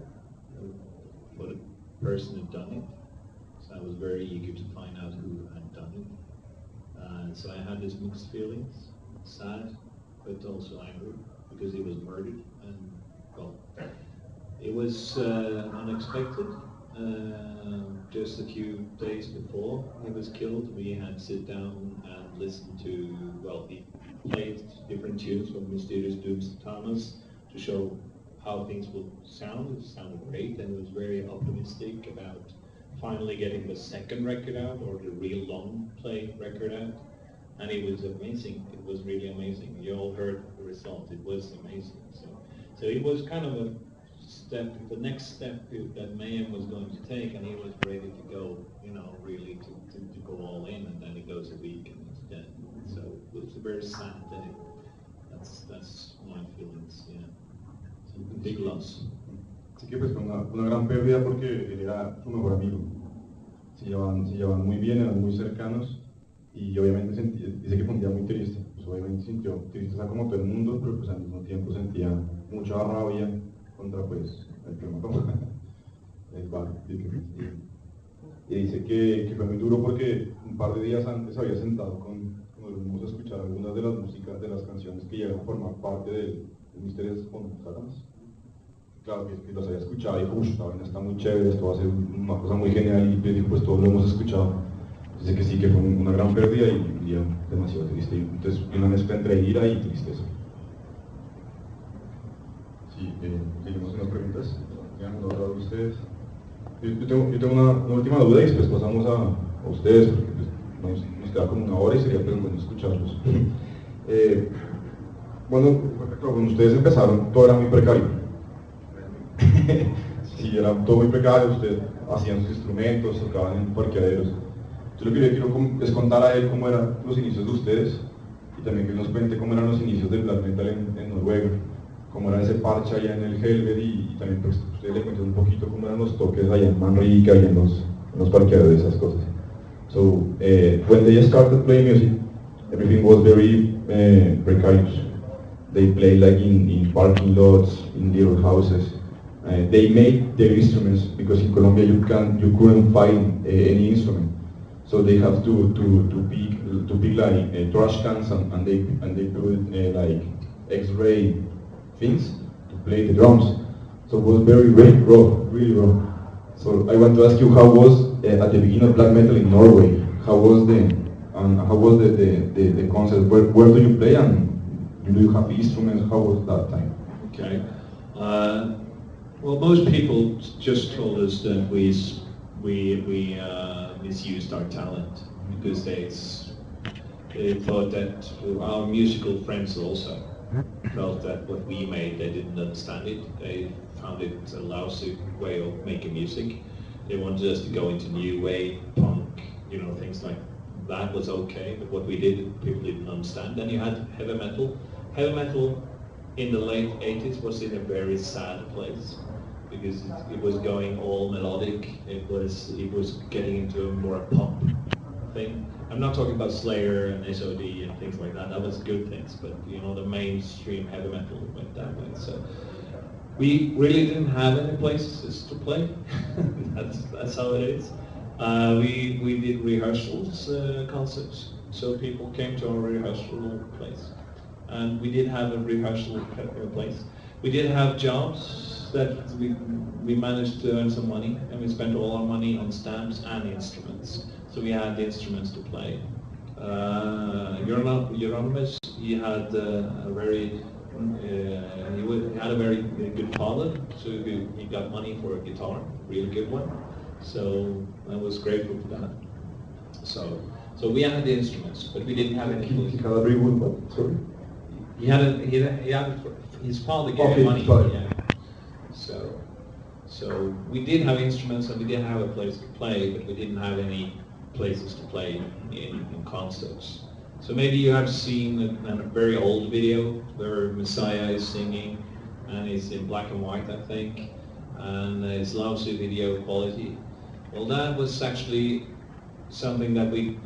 for the person who done it. So I was very eager to find out who had done it. So I had these mixed feelings, sad, but also angry because he was murdered. And well, it was unexpected. Just a few days before he was killed, we had sit down and listened to, well, he played different tunes from Mysterious Dooms Thomas to show how things would sound. It sounded great, and it was very optimistic about finally getting the second record out, or the real long play record out. And it was amazing. It was really amazing. You all heard the result. It was amazing. So it was kind of a step, the next step that Mayhem was going to take, and he was ready to go, really to go all in, and then it goes a week and it's dead. So it was a very sad day. That's my feelings, yeah. Big loss. Así que pues fue una gran pérdida porque él era su mejor amigo. Se llevaban muy bien, eran muy cercanos y obviamente dice que fue un día muy triste. Pues obviamente sintió tristeza como todo el mundo, pero pues al mismo tiempo sentía mucha rabia contra pues el que mató, el bar. Y dice que fue muy duro porque un par de días antes había sentado con los a escuchar algunas de las músicas de las canciones que llegaron a formar parte del Misterios con Satanás. Claro, que los había escuchado y dijo, esta vaina está muy chévere, esto va a ser una cosa muy genial, y dijo, pues todos lo hemos escuchado. Dice que sí, que fue una gran pérdida y un día demasiado triste. Entonces, una mezcla entre ira y tristeza. Sí, seguimos unas preguntas. ¿Tienen otra de ustedes? Yo tengo una última duda y después pasamos a ustedes, porque pues, nos queda como una hora y sería pues, bueno escucharlos. Bueno, cuando ustedes empezaron, todo era muy precario. Sí, era todo muy precario, ustedes hacían sus instrumentos, tocaban en parqueaderos. Yo lo que le quiero es contar a él cómo eran los inicios de ustedes y también que nos cuente cómo eran los inicios del black metal en Noruega, cómo era ese parche allá en el Helvet y también pues ustedes le cuenten un poquito cómo eran los toques allá en Manrique, allá en los parqueaderos, esas cosas. So, when they started playing music, everything was very precarious. They played like in parking lots, in little houses. They made their instruments because in Colombia you couldn't find any instrument, so they have to pick like trash cans and they put like X-ray things to play the drums. So it was very raw, really raw. So I want to ask you, how was at the beginning of black metal in Norway? How was the concept? Where do you play and do you have instruments? How was that time? Okay. Well, most people just told us that we misused our talent because they thought that our musical friends also felt that what we made, they didn't understand it. They found it a lousy way of making music. They wanted us to go into new wave, punk, things like that was okay, but what we did, people didn't understand. Then you had heavy metal. Heavy metal in the late 80s was in a very sad place, because it was going all melodic. It was getting into a more pop thing. I'm not talking about Slayer and SOD and things like that. That was good things, but the mainstream heavy metal went that way. So we really didn't have any places to play. that's how it is. We did rehearsals, concerts. So people came to our rehearsal place, and we did have a rehearsal place. We did have jobs that we managed to earn some money, and we spent all our money on stamps and instruments. So we had the instruments to play. Euronymous, he had a very he had a very good father, so he got money for a guitar, really good one. So I was grateful for that. So we had the instruments, but we didn't have any. He had a very good one, sorry? He had his father gave Okay, him money. his father. Yeah. So we did have instruments and we did have a place to play, but we didn't have any places to play in concerts. So maybe you have seen a very old video where Messiah is singing, and it's in black and white, I think, and it's lousy video quality. Well, that was actually something that we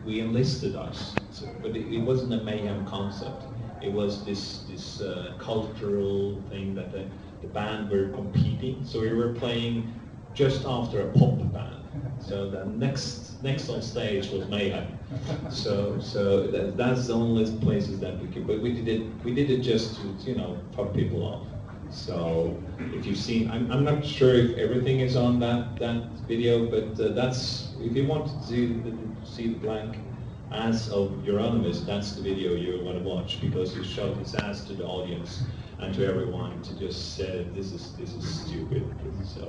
enlisted us, so, but it wasn't a mayhem concept. It was this cultural thing that the band were competing. So we were playing just after a pop band. So the next on stage was Mayhem. So that's the only places that we could. But we did it just to fuck people off. So if you've seen, I'm not sure if everything is on that video, but that's, if you want to see the blank ass of Euronymous, that's the video you want to watch, because he showed his ass to the audience and to everyone to just say this is stupid. So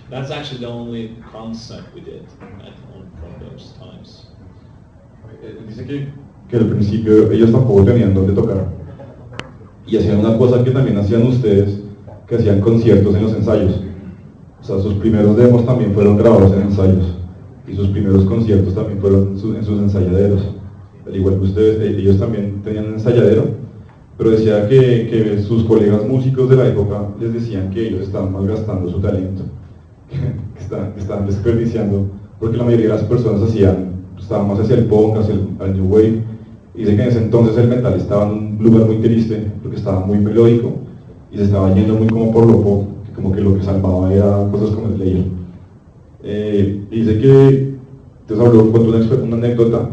that's actually the only concert we did from those times. Dice que al principio ellos tampoco tenían dónde tocar y hacían una cosa que también hacían ustedes, que hacían conciertos en los ensayos. O sea, sus primeros demos también fueron grabados en ensayos y sus primeros conciertos también fueron en sus ensayaderos. Al igual que ustedes, ellos también tenían un ensayadero, pero decía que sus colegas músicos de la época les decían que ellos estaban malgastando su talento, que estaban desperdiciando, porque la mayoría de las personas estaban más hacia el punk, hacia el new wave, y dice que en ese entonces el metal estaba en un lugar muy triste, porque estaba muy melódico, y se estaba yendo muy como por lo pop, que como que lo que salvaba era cosas como Slayer. Y dice que, entonces contó una anécdota.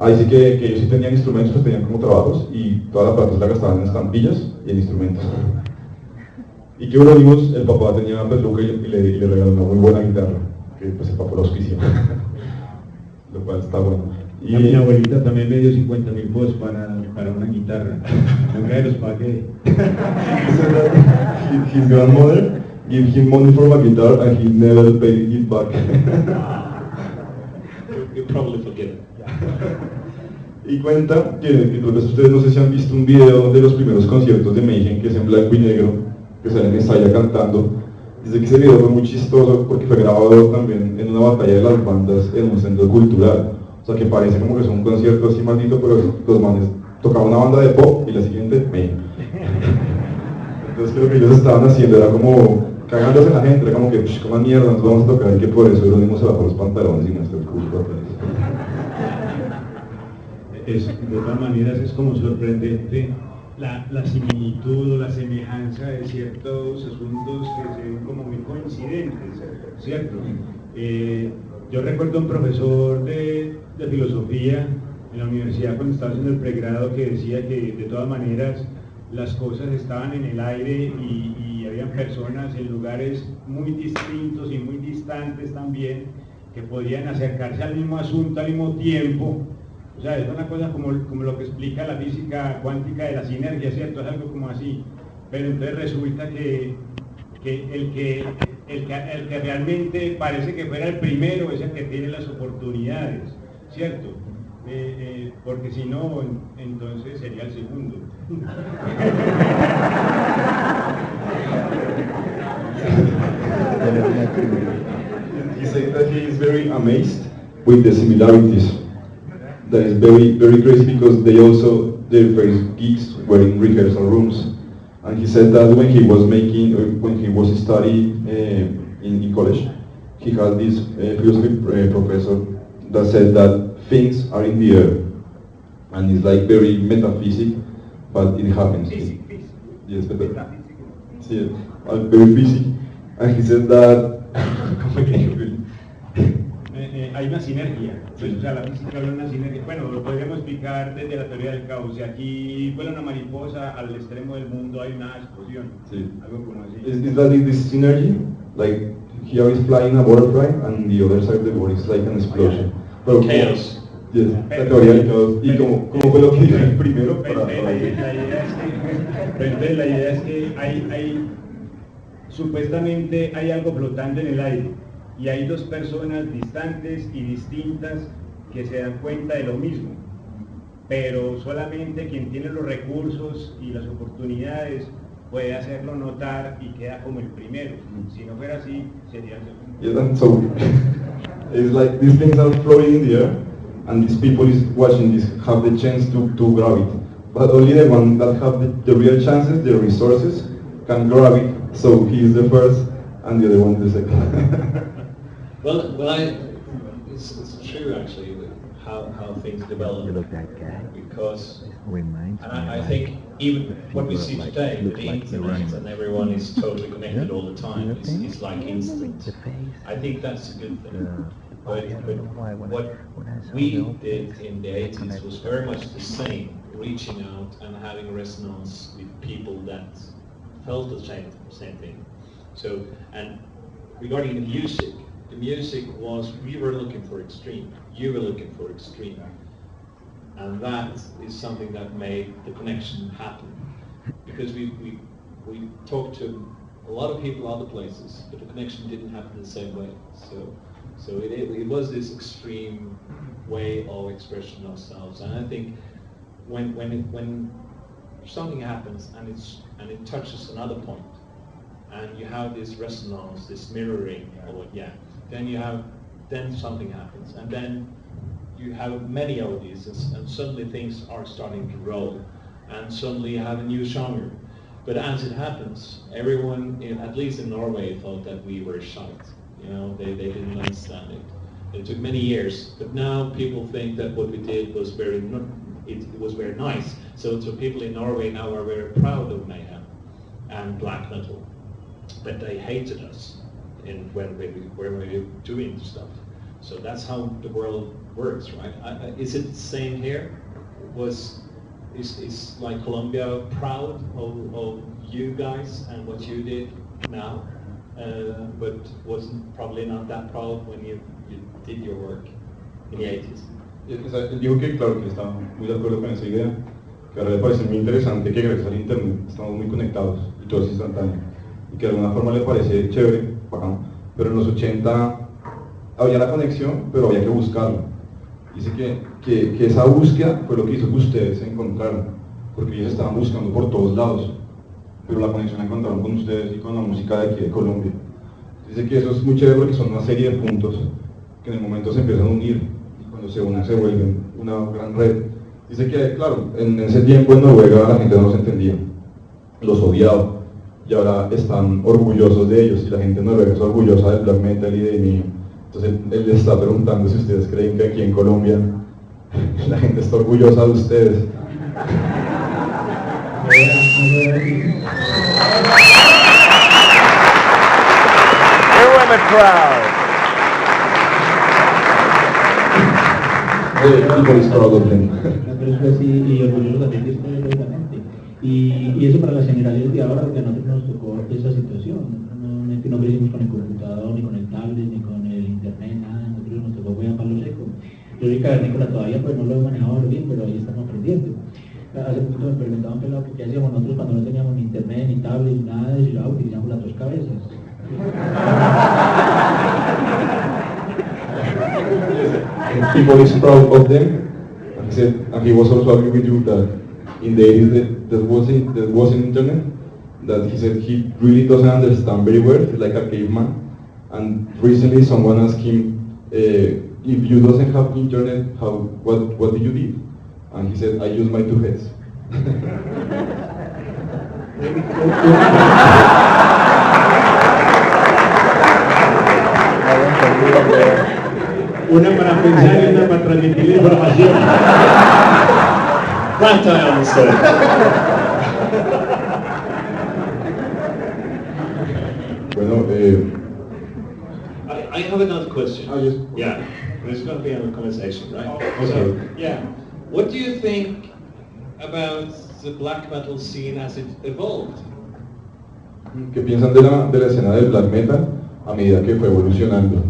Dice que ellos sí tenían instrumentos, pues tenían como trabajos y toda la plata se la gastaban en estampillas y en instrumentos. Y que uno vimos, el papá tenía una peluca y le regaló una muy buena guitarra, que pues el papá lo auspició, lo cual está bueno. Y mi abuelita también me dio 50.000 pesos para una guitarra, nunca los pagué. His grandmother gave him money for a guitar and he never paid it back. You probably forget it. Y cuenta que tal vez ustedes no sé si han visto un video de los primeros conciertos de Mayhem, que es en blanco y negro, que sale en Messiah cantando. Dice que ese video fue muy chistoso porque fue grabado también en una batalla de las bandas en un centro cultural. O sea que parece como que es un concierto así maldito, pero los manes tocaban una banda de pop y la siguiente Mayhem. Entonces creo que ellos estaban haciendo, era como cagándose en la gente, era como que como mierda, nos vamos a tocar, y que por eso Euronymous se bajó los pantalones y muestra el culo atrás. De todas maneras es como sorprendente la similitud o la semejanza de ciertos asuntos que se ven como muy coincidentes, ¿cierto? Yo recuerdo un profesor de filosofía en la universidad cuando estaba haciendo el pregrado que decía que de todas maneras las cosas estaban en el aire y habían personas en lugares muy distintos y muy distantes también que podían acercarse al mismo asunto al mismo tiempo. O sea, es una cosa como lo que explica la física cuántica de la sinergia, ¿cierto? Es algo como así. Pero entonces resulta que el que realmente parece que fuera el primero es el que tiene las oportunidades, ¿cierto? Porque si no, entonces sería el segundo. He said that he is very amazed with the similarities. That is very, very crazy because their first gigs were in rehearsal rooms. And he said that when he was studying in college, he had this philosophy professor that said that things are in the air. And it's like very metaphysic, but it happens. Yes, very physical. And he said that hay una sinergia, pues, o sea, la física habla de una sinergia. Bueno, lo podríamos explicar desde la teoría del caos. Si aquí vuela una mariposa, al extremo del mundo hay una explosión. Sí. Algo como así. Is that this synergy? Like here is flying a butterfly and the other side of the world is like an explosion. Pero Chaos. Yes, la teoría del caos. ¿Y cómo fue lo que dije primero? La idea es que hay supuestamente hay algo flotando en el aire y hay dos personas distantes y distintas que se dan cuenta de lo mismo, pero solamente quien tiene los recursos y las oportunidades puede hacerlo notar y queda como el primero. Si no fuera así, sería el segundo. Yes, and so it's like these things are floating in the air, and these people is watching this have the chance to grab it, but only the one that have the real chances, the resources, can grab it. So he is the first, and the other one the second. It's true actually how things develop. You look that guy. Because Reminds me. I think even what we see today with the Looks like the internet running. and everyone is totally connected all the time, it's like instant. The face. I think that's a good thing. Yeah. But I don't know why when what I saw we the old did in the 80s connect was with very that. much the same, reaching out and having resonance with people that felt the same thing. So, and regarding the music was, we were looking for extreme, you were looking for extreme. And that is something that made the connection happen. Because we talked to a lot of people other places, but the connection didn't happen the same way. So it was this extreme way of expressing ourselves. And I think when something happens and it touches another point, and you have this resonance, this mirroring, then something happens, and then you have many of these, and suddenly things are starting to roll, and suddenly you have a new genre. But as it happens, everyone, at least in Norway, thought that we were shite. You know, they didn't understand it. It took many years, but now people think that what we did was it was very nice. So people in Norway now are very proud of Mayhem and black metal, but they hated us when we were doing stuff. So that's how the world works, right? Is it the same here? Is like Colombia proud of you guys and what you did now, but wasn't probably not that proud when you did your work in the 80s? Él dijo que claro que está muy de acuerdo con esa idea, que ahora le parece muy interesante que gracias al internet estamos muy conectados y todo es instantáneo, y que de alguna forma le parece chévere, bacán, pero en los 80 había la conexión, pero había que buscarla. Dice que esa búsqueda fue lo que hizo que ustedes se encontraran, porque ellos estaban buscando por todos lados, pero la conexión la encontraron con ustedes y con la música de aquí de Colombia. Dice que eso es muy chévere porque son una serie de puntos que en el momento se empiezan a unir, y cuando se unen se vuelven una gran red. Dice que, claro, en ese tiempo en Noruega la gente no los entendía, los odiaba, y ahora están orgullosos de ellos, y la gente en Noruega es orgullosa del black metal y de mí. Entonces él les está preguntando si ustedes creen que aquí en Colombia la gente está orgullosa de ustedes. People is proud of them. Pero eso es así, y orgulloso también de ustedes, lógicamente. Y eso para las generaciones de ahora, porque a nosotros nos tocó esa situación. No crecimos con el computador, ni con el tablet, ni con el internet, nada. Nosotros nos tocó a palo seco. Yo soy cavernícola todavía, pues no lo he manejado bien, pero ahí estamos aprendiendo. Hace poquito me preguntaban, pelado, ¿qué hacíamos nosotros cuando no teníamos ni internet, ni tablet, ni nada de eso? Y utilizamos las dos cabezas. People is proud of them. And he said, and he was also agree with you that in the 80s there wasn't internet. That he said he really doesn't understand very well. He's like a caveman. And recently someone asked him, if you doesn't have internet, what did you do? And he said, I use my two heads. Una para pensar y una para transmitir la información. That I understood. Bueno, I have another question. yes. Yeah. This is going to be a conversation, right? Oh, So, okay. yeah. What do you think about the black metal scene as it evolved? ¿Qué piensan de la escena del black metal a medida que fue evolucionando?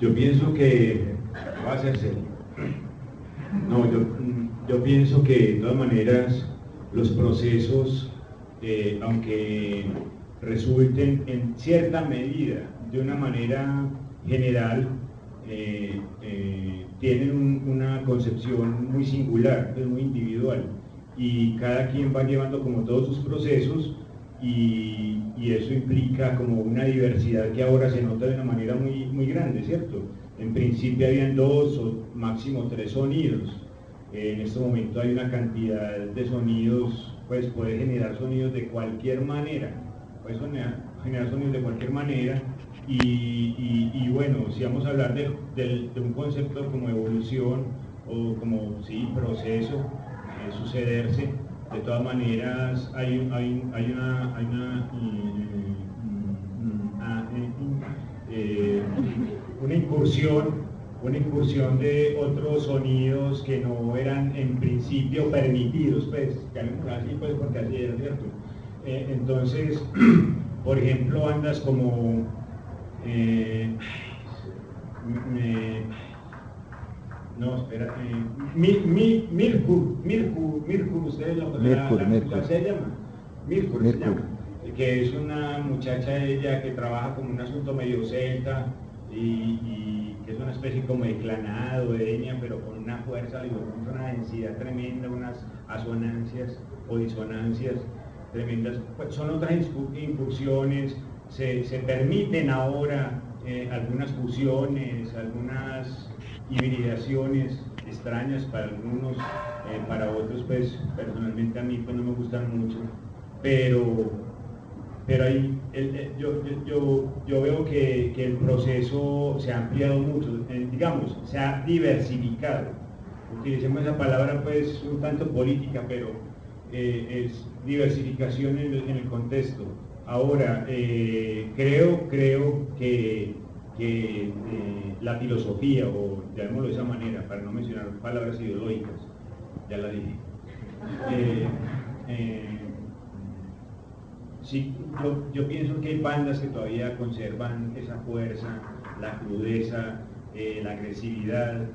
Yo pienso que va a ser serio. No, yo pienso que de todas maneras los procesos, aunque resulten en cierta medida, de una manera general, tienen una concepción muy singular, muy individual, y cada quien va llevando como todos sus procesos, y eso implica como una diversidad que ahora se nota de una manera muy, muy grande, ¿cierto? En principio habían 2 o máximo 3 sonidos. En este momento hay una cantidad de sonidos, pues puede generar sonidos de cualquier manera, puede generar sonidos de cualquier manera, y bueno, si vamos a hablar de un concepto como evolución o como, sí, proceso, sucederse, de todas maneras hay una incursión de otros sonidos que no eran en principio permitidos, pues, así, pues, porque así era, ¿cierto? Entonces, por ejemplo, bandas como no, espera, Mirkur, ustedes la se llama, Mirkur se llama, que es una muchacha ella que trabaja como un asunto medio celta y que es una especie como de clanado, de etnia, pero con una fuerza, con una densidad tremenda, unas asonancias o disonancias tremendas. Pues son otras incursiones, se permiten ahora algunas fusiones, algunas hibridaciones extrañas para algunos, para otros pues personalmente a mí pues no me gustan mucho, pero ahí yo veo que el proceso se ha ampliado mucho, digamos, se ha diversificado. Utilicemos esa palabra pues un tanto política, pero es diversificación en el contexto. Ahora, creo que la filosofía, o llamémoslo de esa manera, para no mencionar palabras ideológicas, ya la dije, sí, yo pienso que hay bandas que todavía conservan esa fuerza, la crudeza, la agresividad,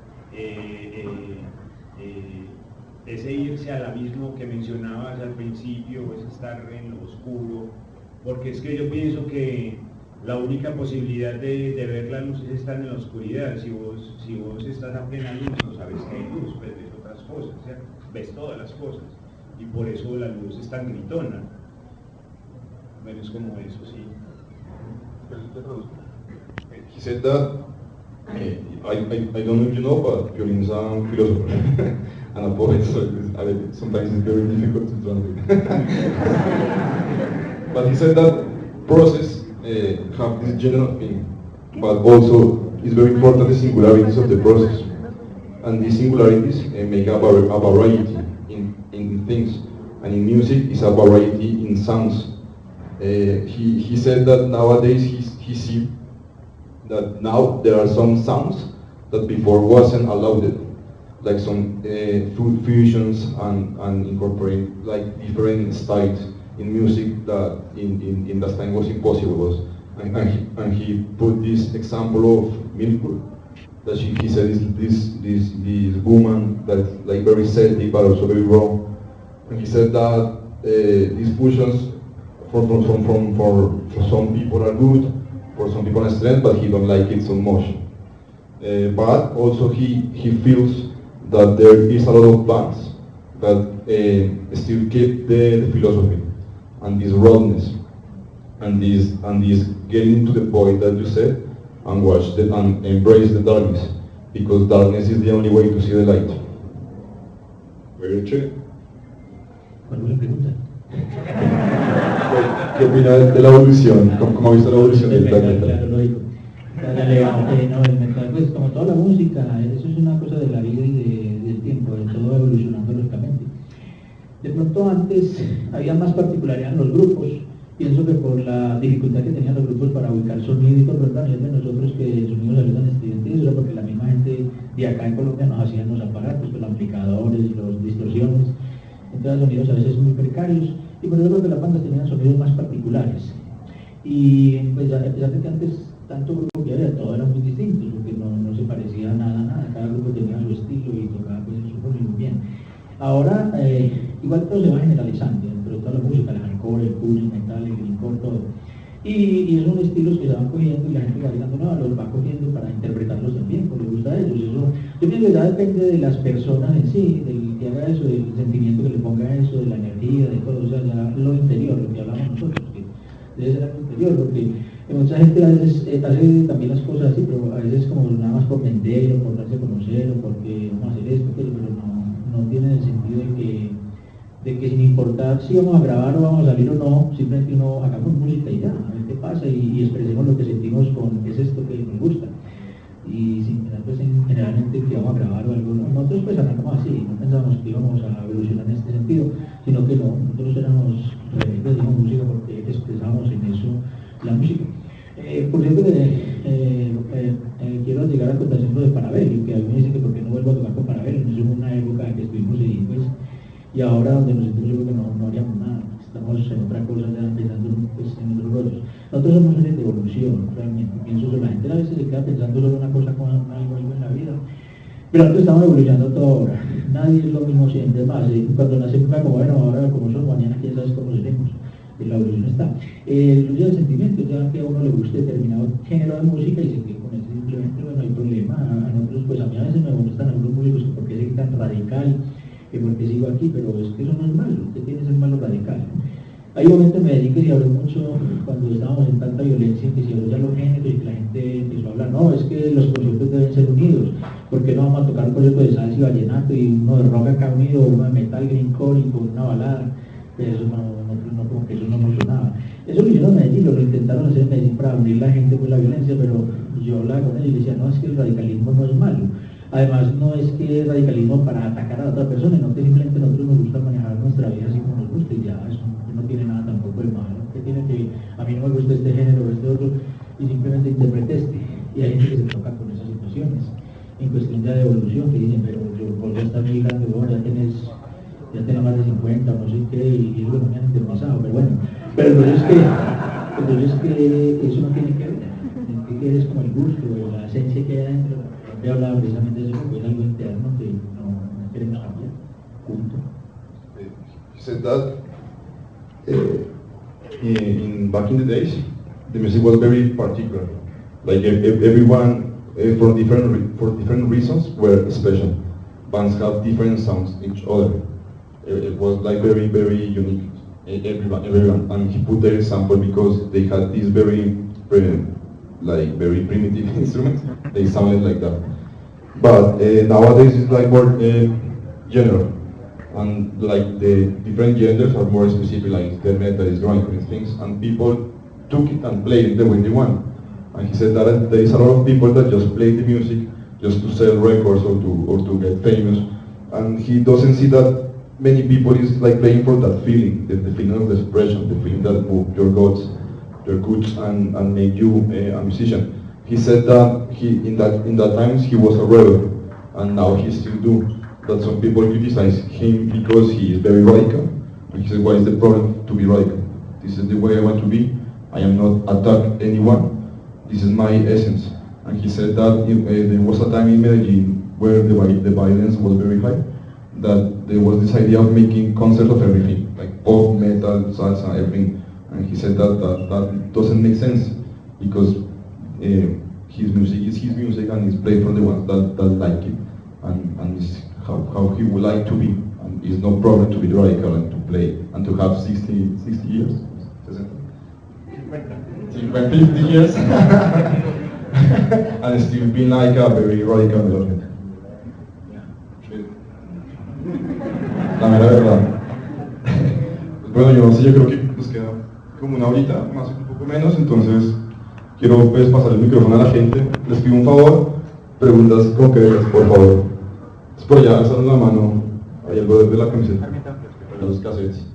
ese irse al abismo que mencionabas al principio, ese estar en lo oscuro, porque es que yo pienso que la única posibilidad de ver la luz es estar en la oscuridad. Si vos estás a plena luz, no sabes que hay luz, pues ves otras cosas, ¿cierto? Ves todas las cosas, y por eso la luz es tan gritona. Bueno, es como eso, sí. He said that, I don't know if you know, but Violin is a philosopher and a poet, so sometimes it's very difficult to translate. But he said that process have this general thing, but also it's very important the singularities of the process, and these singularities make a variety in things, and in music is a variety in sounds. He said that nowadays he see that now there are some sounds that before wasn't allowed, like some fusions and incorporate like different styles in music that in that time was impossible. And he put this example of Milkur, that he said this woman that's like very Celtic but also very raw, and he said that these fusions for some people are good, for some people are strength, but he don't like it so much. But also he feels that there is a lot of bands that still keep the philosophy and this rawness and this getting to the point that you said, and watch that and embrace the darkness, because darkness is the only way to see the light. Very true. ¿Cuál es la pregunta? ¿Qué opina de la evolución? ¿Cómo ha visto la evolución del black metal? Claro, lógico. No, el metal, pues como toda la música, eso es una cosa de la vida y del tiempo, de todo evolucionando lógicamente. De pronto antes había más particularidad en los grupos. Pienso que por la dificultad que tenían los grupos para ubicar sonido y conversaciones de nosotros, que el sonido salió tan estridente, eso era porque la misma gente de acá en Colombia nos hacían los aparatos, los amplificadores, las distorsiones, entonces sonidos a veces muy precarios, y por eso creo que las bandas tenían sonidos más particulares. Y pues a pesar de que antes tanto grupo que había, todo era muy distinto, porque no se parecía nada, cada grupo tenía su estilo y tocaba pues su sonido muy bien. Ahora, igual todo se va generalizando, dentro de toda la música, el hardcore, el punk, el metal, el grindcore, todo. Y son estilos que se van cogiendo y la gente va diciendo, no, los va cogiendo para interpretarlos también, porque les gusta a ellos. Eso, yo pienso que ya depende de las personas en sí, del que haga eso, del sentimiento que le ponga eso, de la energía, de todo, o sea, ya lo interior, lo que hablamos nosotros, que debe ser algo interior, porque mucha gente a veces hace también las cosas así, pero a veces como nada más por vender, o por darse a conocer, o porque vamos a hacer esto, pero no tiene el sentido de que sin importar si vamos a grabar o vamos a salir o no, simplemente uno hagamos música y ya, a ver qué pasa y expresemos lo que sentimos con es esto que nos gusta. Y sin pensar pues generalmente que vamos a grabar o algo, nosotros pues arrancamos así, no pensamos que íbamos a evolucionar en este sentido, sino que no, nosotros éramos decimos música porque expresamos en eso la música. Por cierto, quiero llegar a contación lo de Parabellum, que a mí me dicen que porque no vuelvo a tocar con Parabellum, eso es una época que estuvimos ahí, pues, y ahora donde nos sentimos yo creo que no haríamos nada, estamos en otra cosa ya pensando pues, en otros rollos. Nosotros somos seres de evolución, realmente, pienso que la gente a veces se queda pensando solo una cosa con algo en la vida, pero nosotros estamos evolucionando todo ahora, nadie es lo mismo siempre, más, cuando nacemos como bueno, ahora como somos, mañana quién sabe cómo seremos. La evolución está. El rollo del sentimiento, ya que a uno le guste determinado género de música y se quede con ese simplemente, bueno, no hay problema. A nosotros, pues a mí a veces me molestan algunos músicos que porque es tan radical, que porque sigo aquí, pero es que eso no es malo, ¿qué tiene que ser malo radical? Hay un momento en Medellín que se habló mucho, cuando estábamos en tanta violencia, que se habló ya los géneros y que la gente empezó a hablar, no, es que los conciertos deben ser unidos, ¿por qué no vamos a tocar un concierto de salsa y vallenato y uno de rock acá unido, uno de metal, grindcore y con una balada? Pero eso no, como que eso no funcionaba. Eso lo hicieron en Medellín, lo intentaron hacer en Medellín para unir la gente con la violencia, pero yo hablaba con ellos y decía, no, es que el radicalismo no es malo. Además, no es que el radicalismo para atacar a otra persona, sino que simplemente a nosotros nos gusta manejar nuestra vida así como nos gusta y ya, eso no tiene nada tampoco de malo. Que tiene que, a mí no me gusta este género o este otro, y simplemente interprete este. Y hay gente que se toca con esas situaciones. En cuestión ya de evolución, que dicen, pero yo ya estás muy grande, bueno, ya tienes más de 50, no sé qué, y eso no me han interesado, pero bueno. Pero entonces que eso no tiene que ver, tiene que ver es como el gusto, la esencia que hay adentro. He hablado precisamente de eso, porque es algo interno que no queremos cambiar. Punto. He said that back in the days, the music was very particular. Like everyone, for different reasons, were special. Bands have different sounds each other. It was like very, very unique. Everyone, and he put their example because they had these very primitive instruments. They sounded like that. But nowadays it's like more general, and like the different genders are more specific, like death metal is growing these things, and people took it and played it the way they want. And he said that there is a lot of people that just play the music just to sell records or to get famous, and he doesn't see that many people is like playing for that feeling, the feeling of the expression, the feeling that move your guts, and make you a musician. He said that in that times he was a rebel, and now he still do. That some people criticize him because he is very radical. And he said, "What is the problem to be radical? This is the way I want to be. I am not attack anyone. This is my essence." And he said that there was a time in Medellin where the violence was very high. That there was this idea of making concerts of everything, like pop, metal, salsa, everything. And he said that doesn't make sense because his music is his music and it's played for the ones that like it, and it's how he would like to be. And it's no problem to be radical and to play and to have 60 years. 50 years and still being like a very radical melodic. La mera verdad. Bueno, yo no sé, yo creo que nos queda como una horita, más un poco menos, entonces quiero pues pasar el micrófono a la gente. Les pido un favor, preguntas concretas, por favor. Es por allá, alzando la mano, hay algo desde la camiseta. los cassettes.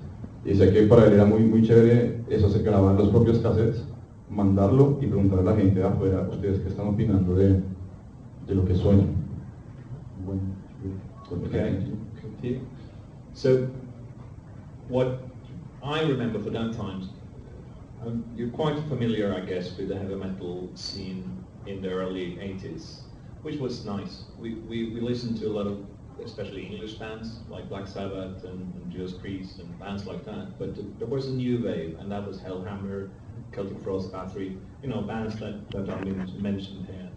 Y decía que para él era muy chévere eso, se grabar los propios cassettes, mandarlo y preguntar a la gente de afuera, ustedes qué están opinando de lo que suenan. Bueno, Okay. So, what I remember for that time, you're quite familiar, I guess, with the heavy metal scene in the early 80s, which was nice. We listened to a lot of, especially English bands, like Black Sabbath and Judas Priest and bands like that, but there was a new wave, and that was Hellhammer, Celtic Frost, Bathory, bands that are mentioned here.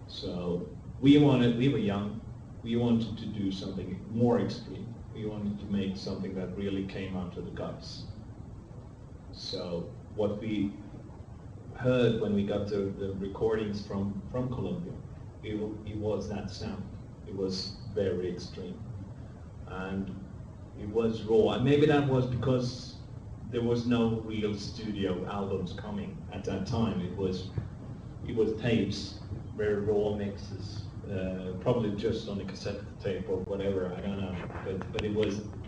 So, we were young, we wanted to do something more extreme. We wanted to make something that really came out of the guts. So what we heard when we got the recordings from Colombia, it was that sound. It was very extreme. And it was raw. And maybe that was because there was no real studio albums coming at that time. It was tapes, very raw mixes. Probably just on a cassette tape or whatever, I don't know. But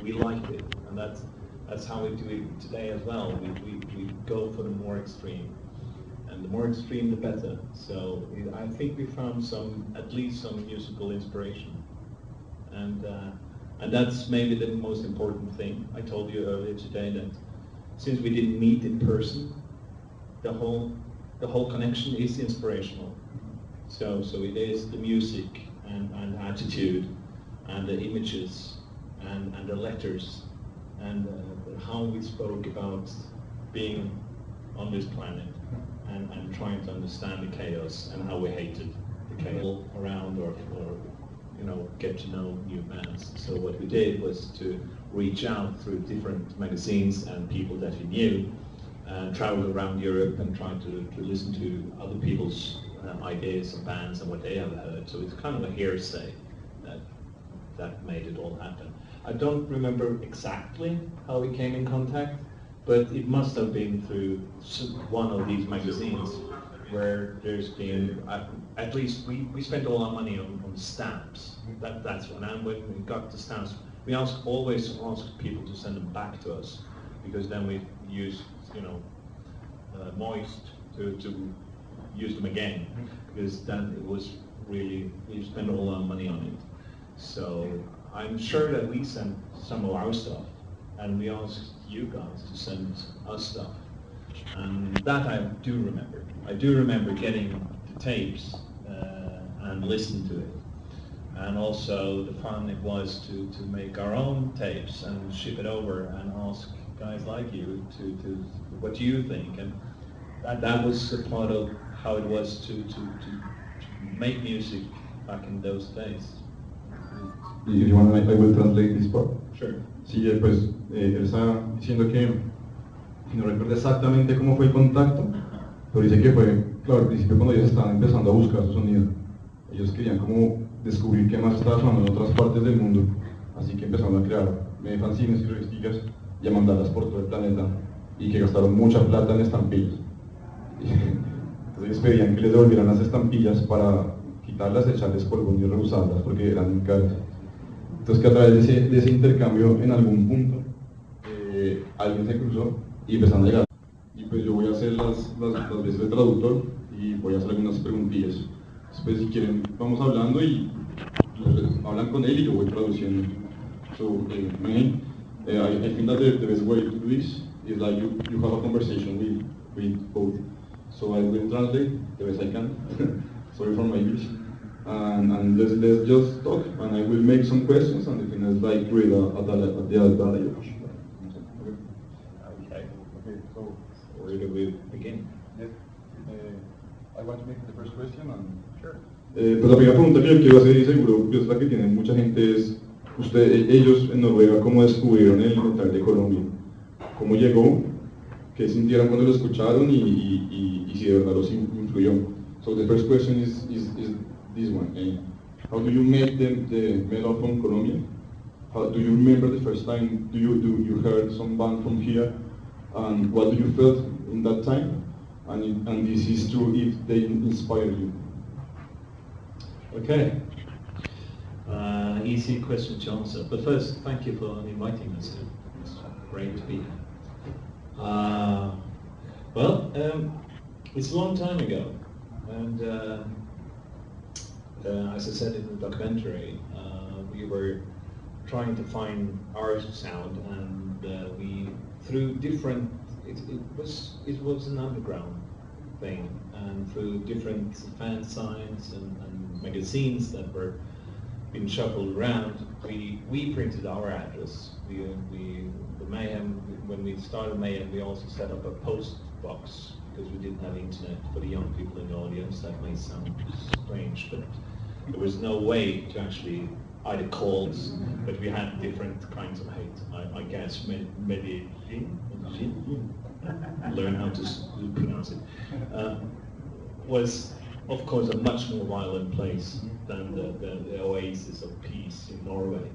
we liked it, and that's how we do it today as well. We go for the more extreme, and the more extreme the better. So I think we found at least some musical inspiration, and that's maybe the most important thing. I told you earlier today that since we didn't meet in person, the whole connection is inspirational. So it is the music and attitude and the images and the letters and how we spoke about being on this planet and trying to understand the chaos and how we hated the chaos around or get to know new bands. So what we did was to reach out through different magazines and people that we knew and travel around Europe and try to listen to other people's ideas of bands and what they have heard. So it's kind of a hearsay that made it all happen. I don't remember exactly how we came in contact, but it must have been through one of these magazines where there's been, at least we spent all our money on stamps. That's one. And when we got the stamps, we always asked people to send them back to us, because then we used moist to use them again, because then it was really, we spent all our money on it. So I'm sure that we sent some of our stuff, and we asked you guys to send us stuff. And that I do remember. I do remember getting the tapes and listening to it. And also the fun it was to make our own tapes and ship it over and ask guys like you to what do you think? And that was a part of how it was to make music back in those days. If you want, I will translate this part. Sure. Sí, pues él está diciendo que no recuerda exactamente cómo fue el contacto, pero dice que fue, claro, al principio cuando ellos estaban empezando a buscar su sonido. Ellos querían como descubrir qué más estaba sonando en otras partes del mundo, así que empezaron a crear fanzines y revistas y a mandarlas por todo el planeta, y que gastaron mucha plata en estampillas. Entonces ellos pedían que les devolvieran las estampillas para quitarlas, echarles polvo y reusarlas porque eran muy caras. Entonces que a través de ese intercambio en algún punto alguien se cruzó y empezaron a llegar. Y pues yo voy a hacer las veces de traductor y voy a hacer algunas preguntillas. Después si quieren vamos hablando y hablan con él y yo voy traduciendo. So I think that the best way to do this is like you have a conversation with both. So I will translate the best I can. Sorry for my English. And let's just talk, and I will make some questions, and if it's like read at the other. Okay, so where do we begin? Yes. I want to make the first question. Sure. Pues la primera pregunta que yo quiero hacer, y seguro que es la que tiene mucha gente, es ellos en Noruega, ¿cómo descubrieron el metal de Colombia? ¿Cómo llegó? ¿Qué sintieron cuando lo escucharon? Y si de verdad los influyó. So the first question is this one. How do you make the metal from Colombia? How do you remember the first time you heard some band from here? And what do you felt in that time? And this is true if they inspire you. Okay. easy question to answer. But first, thank you for inviting us. It's great to be here. It's a long time ago, and as I said in the documentary, we were trying to find our sound, and we through different. It was an underground thing, and through different fan signs and magazines that were being shuffled around, we printed our address. The Mayhem, when we started Mayhem, we also set up a post box because we didn't have internet. For the young people in the audience, that may sound strange, but there was no way to actually either calls, but we had different kinds of hate. I guess Medellin, learn how to pronounce it, was of course a much more violent place than the oasis of peace in Norway.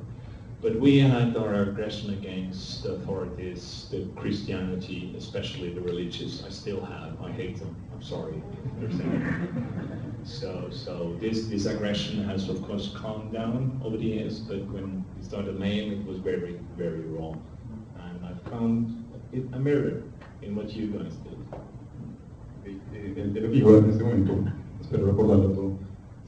But we had our aggression against the authorities, the Christianity, especially the religious. I still have. I hate them. I'm sorry. So this aggression has of course calmed down over the years, but when we started Mayhem, it was very, very wrong. And I found it a mirror in what you guys did. El fijo en este momento, espero recordarlo todo.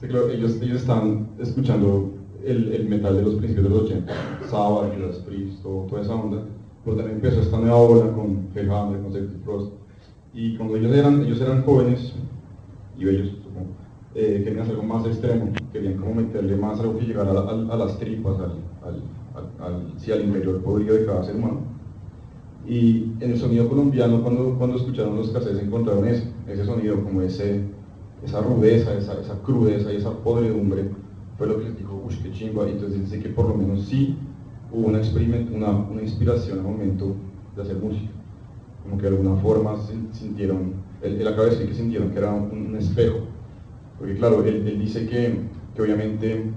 Sí, claro, ellos están escuchando el metal de los principios de los 80, Sabbath, Judas Priest, toda esa onda, pero también empezó esta nueva ola con Hellhammer, con Celtic Frost, y cuando ellos eran jóvenes y bellos, supongo, querían hacer algo más extremo, querían como meterle más algo que llegara a las tripas, al interior podrido de cada ser humano. Y en el sonido colombiano, cuando escucharon los cassettes, encontraron ese sonido, como esa rudeza, esa crudeza y esa podredumbre, fue lo que les dijo, uy, qué chimba. Y entonces dice que por lo menos sí hubo una inspiración al momento de hacer música, como que de alguna forma sintieron, él acaba de decir que sintieron que era un espejo, porque claro, él dice que obviamente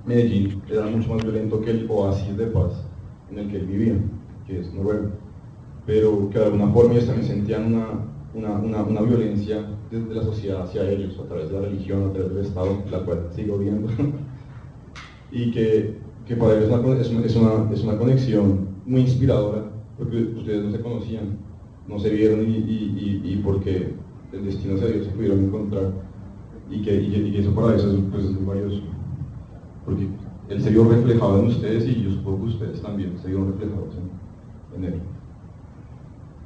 Medellín era mucho más violento que el oasis de paz en el que él vivía, que es Noruega, pero que de alguna forma ellos también sentían una violencia desde la sociedad hacia ellos, a través de la religión, a través del Estado, la cual sigo viendo, y que para ellos es una conexión muy inspiradora, porque ustedes no se conocían, no se vieron y porque el destino se dio, se pudieron encontrar, y que eso para ellos pues, es muy valioso, porque él se vio reflejado en ustedes y yo supongo que ustedes también se vieron reflejados en él.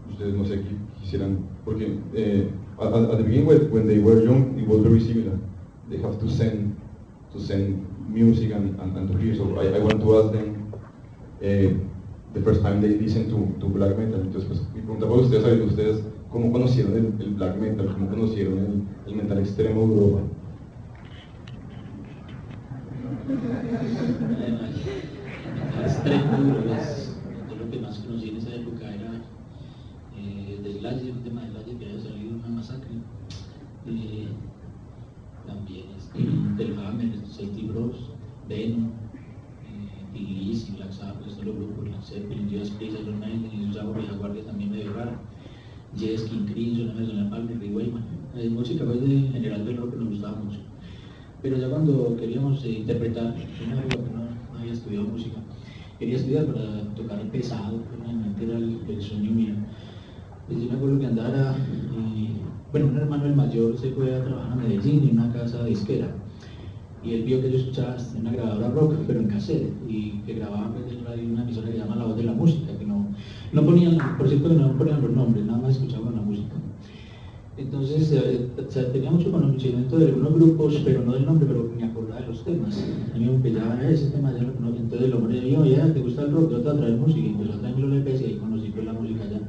Ustedes no sé qué quisieran, porque at the beginning when they were young it was very similar. They have to send music and to hear. So I want to ask them the first time they listen to black metal. Entonces pues, mi pregunta para ustedes cómo conocieron el black metal, cómo conocieron el metal extremo de Europa. Extremo es lo que más conocí en esa época era del Slayer, el tema del Slayer, que había salido una masacre, también del Hammer, Celtic Frost, Venom, Tigris y Black Sabbath, estos los grupos, Led Zeppelin, Judas Priest, Iron Maiden, y usaba Vieja Guardia también medio rara, Yes, King Crimson, Emerson Palmer, Rick Wakeman, música pues en general del rock que nos gustaba mucho. Pero ya cuando queríamos interpretar, yo no había estudiado música, quería estudiar para tocar pesado, realmente era el sueño mío. Pues yo me acuerdo que andara, un hermano el mayor se fue a trabajar a Medellín en una casa disquera, y él vio que yo escuchaba una grabadora rock, pero en cassette, y que grababa pues, en una emisora que se llama La Voz de la Música, que no ponían, por cierto que no ponían los nombres, nada más escuchaban la música. Entonces tenía mucho conocimiento de algunos grupos, pero no del nombre, pero me acordaba de los temas. A mí me empezaba ese tema, ya lo conozco. Entonces el hombre dijo, oye, ¿te gusta el rock? Yo te voy a traer música, y empezó a traerme los LPs y ahí conocí pues, la música ya.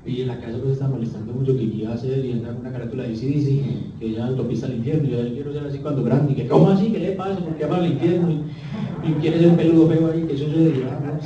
Y en la casa pues estaba molestando mucho que iba a hacer, y andaba con una carátula de AC/DC, que ya autopista al infierno, y yo quiero ser así cuando grande, y que ¿cómo así? ¿Qué le pasa? ¿Por qué ama al infierno? Y quiere ser un peludo feo ahí, que eso se dirá, ¿no?